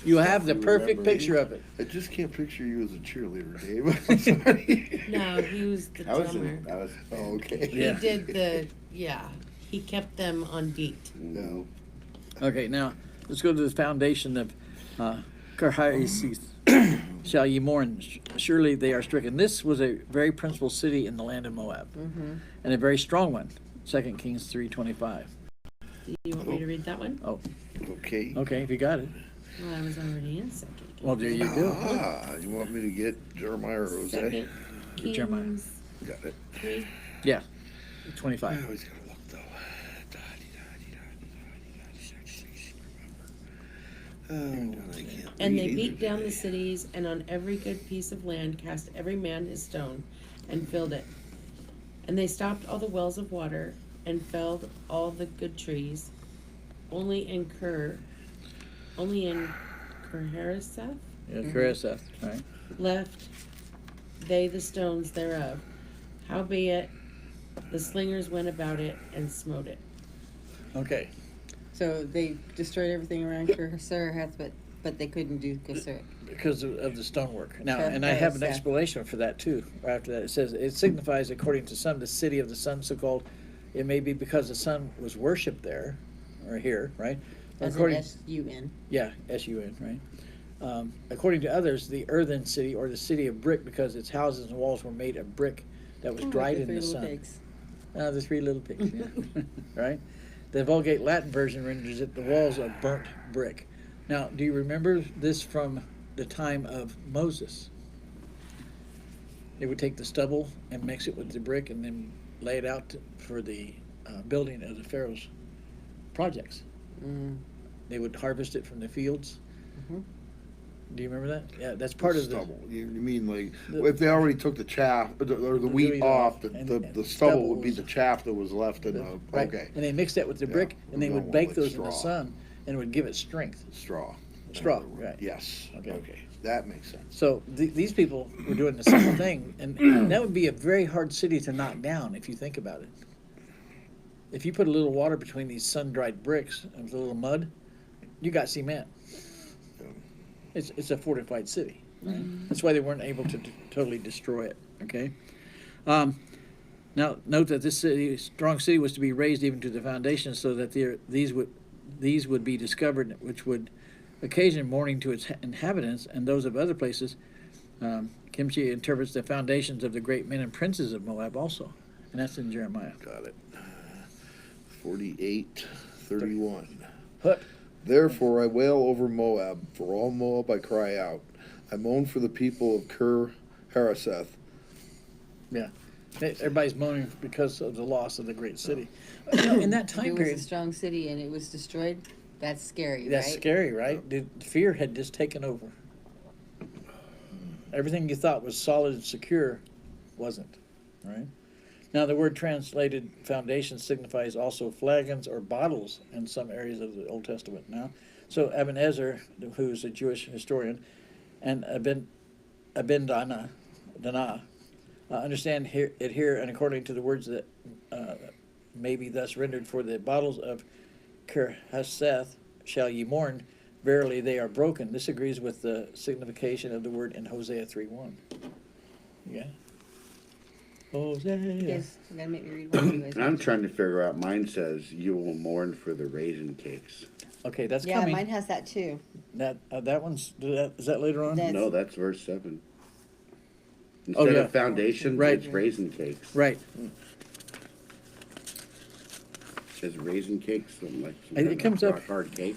You have the perfect picture of it. I just can't picture you as a cheerleader, Dave. I'm sorry. No, he was the I was drummer. in, I was. Oh, okay. Yeah. He did he kept them on beat. No. Okay, now let's go to the foundation of Karhaisith. Shall ye mourn? Surely they are stricken. This was a very principal city in the land of Moab, and a very strong one. 2 Kings 3:25. Do you want me to read that one? Okay. Okay, if you got it. Well, I was already in second. Well, there you go. You want me to get Jeremiah or Jose? Second Jeremiah. Kings Got it. 3. 25. I always gotta look though. Oh, I can't And they read beat either down the today. cities, and on every good piece of land cast every man his stone, and filled it. And they stopped all the wells of water, and felled all the good trees. Only in Kerhareseth Yeah, Karhaiseth, right? left they the stones thereof. Howbeit the slingers went about it and smote it. Okay. So they destroyed everything around Kerhareseth, but they couldn't do Keseret. Because of the stonework. Now, Sure, and I have an yes, yeah. explanation for that too. After that, it says it signifies, according to some, the city of the sun, so called. It may be because the sun was worshipped there, or here, right? As in According, S-U-N. yeah, S-U-N, right? According to others, the earthen city or the city of brick, because its houses and walls were made of brick that was dried in the sun. The three little pigs, yeah. Right? The Vulgate Latin version renders it the walls of burnt brick. Now, do you remember this from the time of Moses? They would take the stubble and mix it with the brick and then lay it out for the building of the Pharaoh's projects. They would harvest it from the fields. Do you remember that? Yeah, that's part of the stubble. You mean like the- if they already took the chaff or the wheat wheat off, off, the and stubble would be was- the chaff that was left in the right. okay And they mixed that with the Yeah, brick, and they we would don't bake want, those like, in the straw. sun, and it would give it strength. straw. Straw, right. Yes. Okay. Okay. That makes sense. So these people were doing the same thing, and that would be a very hard city to knock down if you think about it. If you put a little water between these sun-dried bricks and with a little mud, you got cement. It's a fortified city. Right? That's why they weren't able to totally destroy it. Okay. Now note that this strong city was to be raised even to the foundation, so that these would be discovered, which would occasion mourning to its inhabitants and those of other places, Kimchi interprets the foundations of the great men and princes of Moab also, and that's in Jeremiah. Got it. 48:31. Hut. Therefore I wail over Moab, for all Moab I cry out. I moan for the people of Kir Hareseth. Everybody's moaning because of the loss of the great city. In that If time it was a period, strong city and it was destroyed, that's scary, that's right? scary, right? The fear had just taken over. Everything you thought was solid and secure wasn't, right? Now, the word translated foundation signifies also flagons or bottles in some areas of the Old Testament now. So Ebenezer, who's a Jewish historian, and Dana, understand it here, and according to the words that may be thus rendered, for the bottles of Kirhaseth shall ye mourn, verily they are broken. This agrees with the signification of the word in Hosea 3:1. Yeah. Hosea. Yes, you gotta make me read one of you guys. I'm trying to figure out, mine says, you will mourn for the raisin cakes. Okay, that's Yeah, coming. mine has that too. That one's is that later on? That's- No, that's verse 7. Instead yeah. of foundations, Right. it's raisin cakes. Right. It says raisin cakes, something like some It kind of comes up- rock hard cake.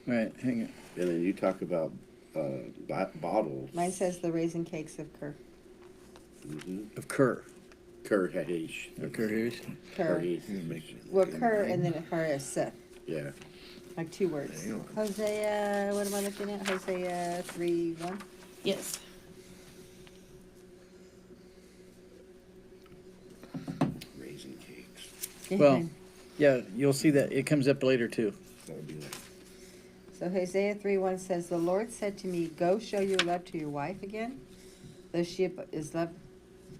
Right. Hang on. And then you talk about bottles. Mine says the raisin cakes of Kir. Mm-hmm. Of Kir. Kurhadish. Kir. Well, Kir and then Hareseth, Yeah. like two words. Damn. Hosea, what am I looking at? Hosea 3:1. Yes. Raisin cakes. Well, yeah, you'll see that it comes up later too. That would be like, So Hosea 3:1 says, "The Lord said to me, Go show your love to your wife again, though she is loved.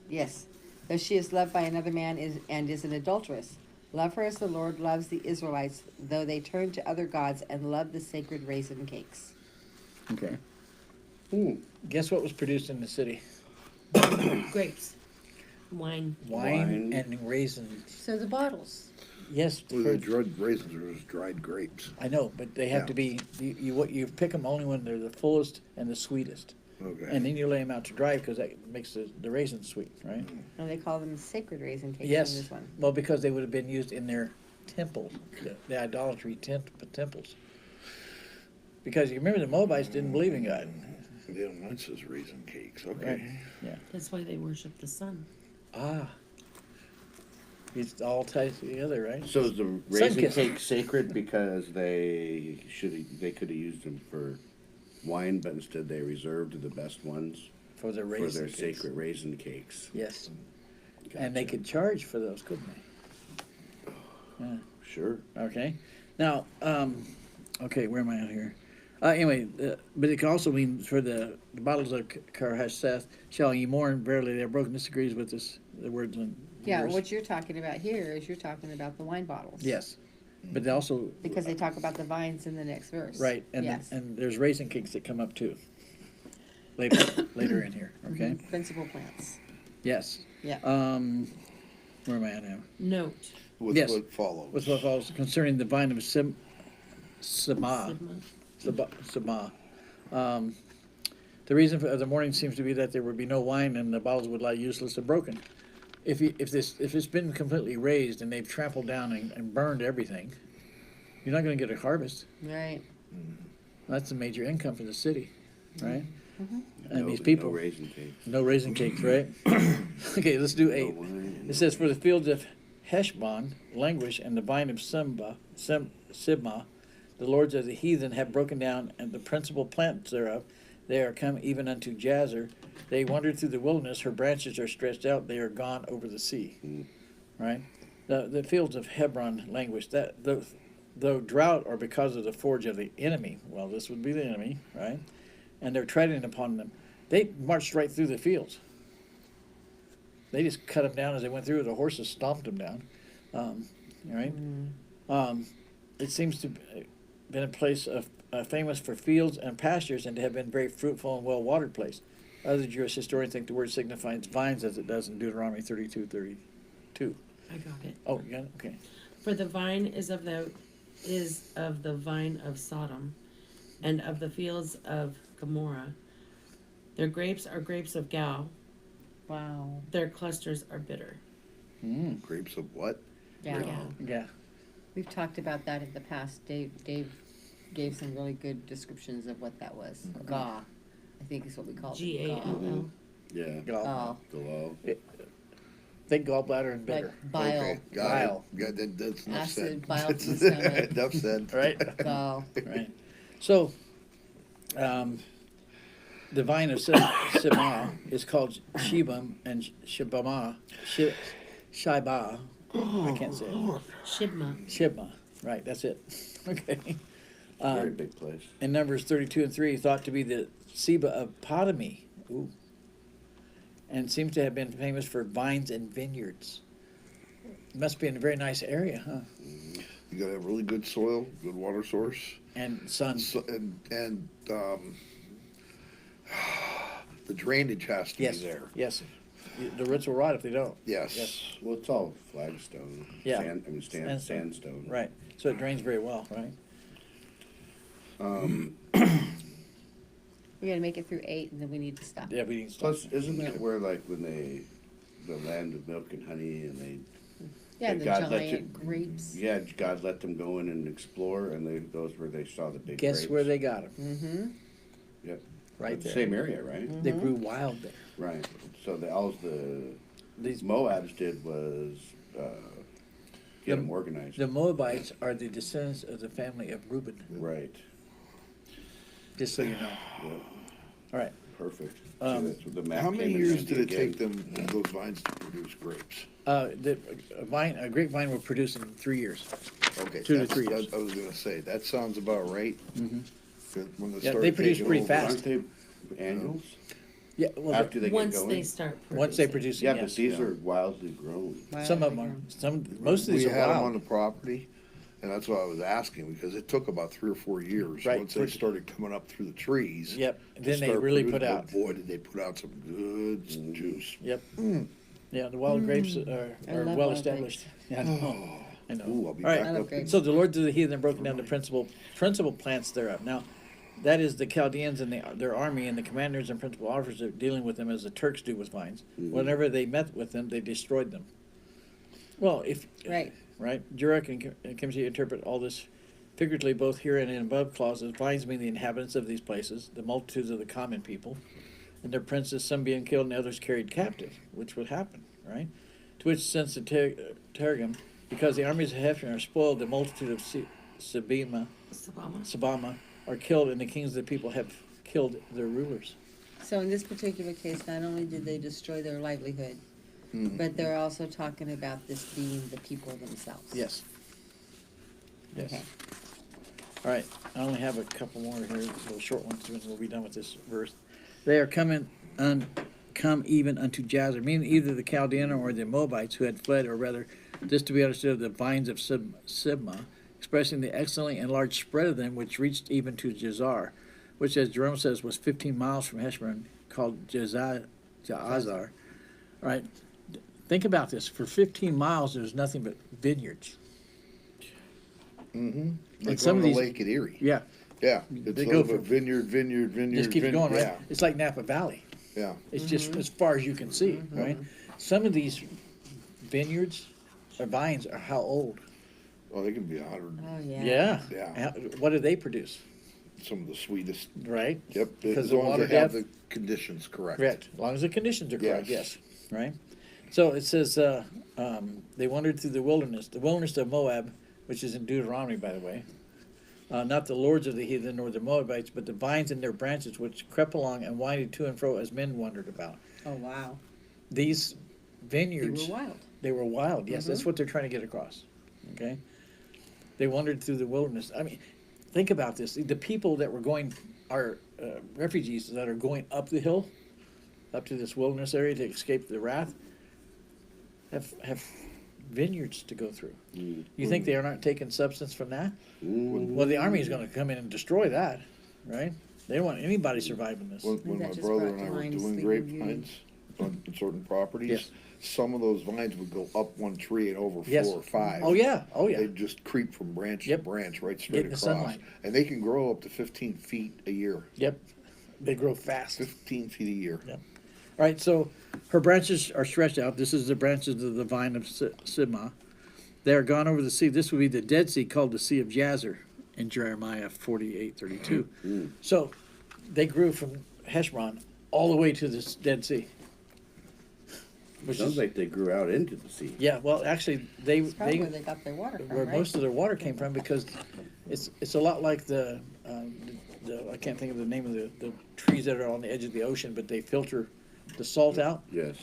Yes, though she is loved by another man and is an adulteress. Love her as the Lord loves the Israelites, though they turn to other gods and love the sacred raisin cakes." Okay. ooh, Guess what was produced in the city? Grapes. Wine. Wine and raisins. So the bottles. Yes. Well, the dried raisins are just dried grapes. I know, but they have Yeah. to be you pick them only when they're the fullest and the sweetest, Okay. and then you lay them out to dry because that makes the raisins sweet, right? And they call them sacred raisin cakes in Yes. this one. Well, because they would have been used in their temples, the idolatry temples. Because you remember the Moabites didn't believe in God. Yeah, mine says raisin cakes. Right. Okay. That's why they worship the sun. Ah. It's all ties together, right? so is the raisin Sun-kissed. cake sacred because they could have used them for wine, but instead they reserved the best ones For the for raisin their cakes. sacred raisin cakes. Yes. And they could charge for those, couldn't they? Yeah. Sure. Okay. Now, okay, where am I at here? Anyway, but it can also mean for the bottles of Karhaseth, shall ye mourn, verily they are broken. This agrees with the words in Yeah, verse. what you're talking about here is you're talking about the wine bottles. Yes. But they also, Because they talk about the vines in the next verse. right, and, Yes. and there's raisin cakes that come up too. Later in here, okay? Principal plants. Yes. Yeah. Where am I at now? Note. With Yes. what follows. With what follows concerning the vine of Sabah. Sigma. Sabah. The reason for the mourning seems to be that there would be no wine and the bottles would lie useless and broken. If it's been completely raised and they've trampled down and burned everything, you're not going to get a harvest. Right. That's a major income for the city, right? And No- these people, No raisin cakes. no raisin cakes, right? Okay, let's do No 8. wine. It says, "For the fields of Heshbon languish, and the vine of Sibmah, the lords of the heathen have broken down, and the principal plants thereof, they are come even unto Jazer. They wandered through the wilderness, her branches are stretched out, they are gone over the sea." Right? The fields of Hebron languish, that though drought or because of the forge of the enemy, well, this would be the enemy, right? And they're treading upon them. They marched right through the fields. They just cut them down as they went through. The horses stomped them down. Right? It seems to have been a place of famous for fields and pastures, and to have been very fruitful and well-watered place. Other Jewish historians think the word signifies vines, as it does in Deuteronomy 32:32. I got it. Oh, yeah, okay. For the vine is of the vine of Sodom, and of the fields of Gomorrah. Their grapes are grapes of Gal, Wow. their clusters are bitter. Grapes of what? Yeah. Yeah. We've talked about that in the past. Dave gave some really good descriptions of what that was. Gaw, I think is what we call it. Gall. Yeah. Gall. Galal. Think gallbladder and bitter. Like bile, Okay, got Bile. it. Yeah, that's enough acid, said. bile from the stomach. Enough said. Right? Gall. Right. So, the vine of Sibmah is called Shebam and Shibamah. Shibah. I can't say it. Shibma. Shibmah. Right, that's it. Okay. Very big place. In Numbers 32 and 3, thought to be the Seba of Potami. Ooh. And seems to have been famous for vines and vineyards. Must be in a very nice area, huh? You gotta have really good soil, good water source, And sun. and the drainage has to Yes. be there. Yes. The roots will rot if they don't. Yes. Yes. Well, it's all flagstone. Yeah. Sandstone. Sandstone. Right. So it drains very well, right? We gotta make it through 8 and then we need to stop. Yeah, we need to stop. Plus, isn't that where like when the land of milk and honey, and Yeah, that the God let giant grapes. yeah, God let them go in and explore, and those where they saw the big Guess grapes. where they got them? Mm-hmm. Yep. Right The there. Same area, right? They grew wild there. Right. So the These Moabs did was get them organized. The Moabites are the descendants of the family of Reuben. Right. Just so you know. Yeah. All right. Perfect. Um, See, that's what the map How many came in years handy did it take again. them, those vines, to produce grapes? A grapevine will produce in 3 years. Okay. 2 to that's- 3 years. I was gonna say, that sounds about right. When Yeah, they produce taking pretty over- fast. Aren't they annuals? Yeah. Well, After they get Once going? they start producing. once they produce, Yeah, it, but yes. these are wildly grown. Some of them are. Most of these We are had them on wild. the property, and that's why I was asking, because it took about 3 or 4 years. Right. Once they started coming up through the trees. Yep. to Then they start really producing, put out. Boy, did they put out some good juice. Yep. Yeah, the wild grapes are I well love wild established. Yeah, I know. I know. Ooh, I'll be All right. back I love up. grapes. So the lords of the heathen broken down the principal plants thereof. Now, that is the Chaldeans and their army, and the commanders and principal officers are dealing with them as the Turks do with vines. Whenever they met with them, they destroyed them. Well, Right. right, Jurek and Kimsey interpret all this figuratively, both here and in above clauses. Vines mean the inhabitants of these places, the multitudes of the common people, and their princes, some being killed and others carried captive, which would happen, right? To which sense the Targum, because the armies of Hephaestion are spoiled, the multitude of Sabama are killed, and the kings of the people have killed their rulers. So in this particular case, not only did they destroy their livelihood, but they're also talking about this being the people themselves. Yes. Yes. Okay. All right, I only have a couple more here, little short ones, and we'll be done with this verse. They are come even unto Jazer, meaning either the Chaldean or the Moabites who had fled, or rather, this to be understood of the vines of Sibmah, expressing the excellently enlarged spread of them, which reached even to Jazer, which, as Jerome says, was 15 miles from Heshbon, called Jazer. All right, think about this. For 15 miles, there's nothing but vineyards. Like some on of the these- lake at Erie. Yeah, Yeah, They it's go sort of a for- vineyard. just keeps going, right? Yeah, It's like Napa Valley. yeah. It's just as far as you can see, right? Some of these vineyards or vines are how old? Well, they can be 100, Oh, yeah. Yeah. Yeah. What do they produce? some of the sweetest. Right? Yep, Because as of long water as they have depth? the conditions correct. Correct. As long as the conditions are correct, Yes. yes. Right? So it says, they wandered through the wilderness of Moab, which is in Deuteronomy, by the way. Not the lords of the heathen nor the Moabites, but the vines and their branches, which crept along and winded to and fro as men wandered about. Oh, wow. These They vineyards, were wild. they were wild. Yes, that's what they're trying to get across. Okay? They wandered through the wilderness. I mean, think about this. The people that were going are refugees that are going up the hill, up to this wilderness area to escape the wrath, have vineyards to go through. You think they are not taking substance from that? Well, the army is going to come in and destroy that, right? They don't want anybody surviving this. When That my just brother brought and I to were mind doing Sleeping grapevines, on certain properties, Yes. some of those vines would go up one tree and over Yes. 4 or 5. Oh, yeah, oh, yeah. They'd just creep from branch Yep. to branch, right Get straight in the across. sunlight. And they can grow up to 15 feet a year. Yep, they grow fast. 15 feet a year. Yep. All right, so her branches are stretched out. This is the branches of the vine of Sibmah. They are gone over the sea. This would be the Dead Sea, called the Sea of Jazer in Jeremiah 48:32. So they grew from Heshbon all the way to this Dead Sea. Which Sounds is, like they grew out into the sea. yeah, well, actually, they It's probably where they got their water from, where right? most of their water came from, because it's a lot like the I can't think of the name of the trees that are on the edge of the ocean, but they filter the salt out. Yes.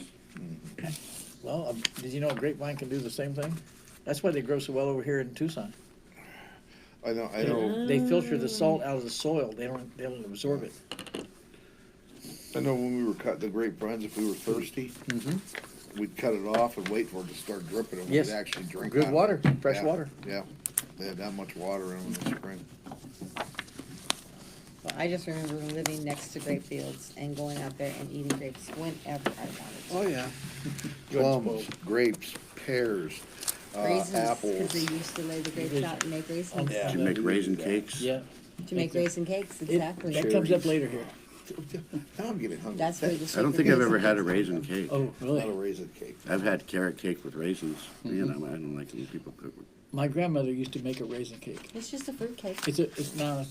Well, did you know a grapevine can do the same thing? That's why they grow so well over here in Tucson. I know. They filter the salt out of the soil. They don't absorb it. I know when we were cutting the grapevines, if we were thirsty, we'd cut it off and wait for it to start dripping, and Yes. we'd actually drink Good out of water, it. fresh Yeah, water. Yeah, they had that much water in them in the spring. Well, I just remember living next to grape fields and going out there and eating grapes whenever I wanted to. Oh, yeah. Good Plums, spoiled. grapes, pears, Raisins, because apples. they used to lay the grapes out and make raisins. Yeah. Did you make raisin cakes? Yeah. To make raisin cakes, exactly. That comes up later here. Now I'm getting hungry. That's where the I don't think I've ever had a raisin cake. Oh, Not a really? raisin cake. I've had carrot cake with raisins. You know, I don't like when people cook. My grandmother used to make a raisin cake. It's just a fruit cake. It's not.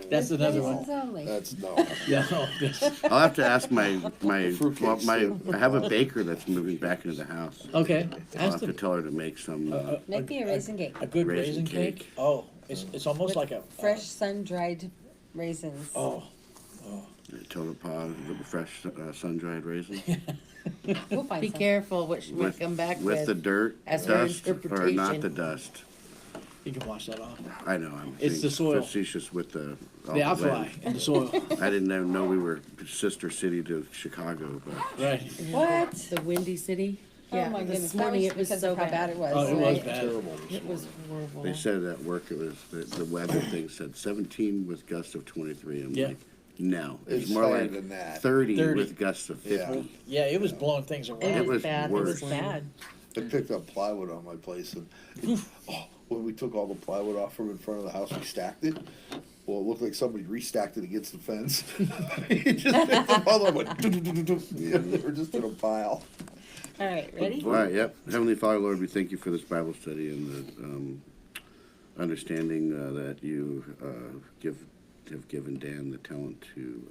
That's another one. Raisins only. That's no. Yeah, no, this- I'll have to ask my Fruitcakes, too. I have a baker that's moving back into the house. okay. I'll Ask have to them. tell her to make some Make me a raisin cake. A good Raisin raisin cake. cake. Oh, it's almost With like a fresh sun-dried raisins. Oh, toilet pod, the fresh sun-dried raisins We'll find Be some. careful what you with, come back with the dirt, as her dust, or not interpretation. the dust. you can wash that off. I know I'm It's being the soil. facetious with the all The the alkali wind. in the soil. I didn't even know we were sister city to Chicago, but Right. What? The Windy City. Oh Yeah, my goodness, this that morning was it was because so of how bad it was. Oh, it was right? bad. Terrible. It was horrible. they said at work it was the weather thing said 17 with gusts of 23. I'm Yeah. like, no, It's it's more higher like than that. 30 30. with gusts of 50. Yeah, it was blowing things around. It It was was bad. It worse. was bad. I picked up plywood on my place, and when we took all the plywood off from in front of the house, we stacked it. Well, it looked like somebody restacked it against the fence. It just picked them all up, went doo-doo-doo-doo-doo. Yeah, they were just in a pile. All right, ready? All right, yep. Heavenly Father, Lord, we thank you for this Bible study and the understanding that you have given Dan the talent to,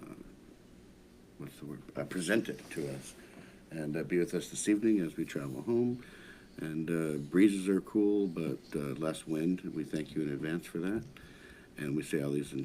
what's the word, present it to us. And be with us this evening as we travel home. And breezes are cool, but less wind. We thank you in advance for that. And we say all these in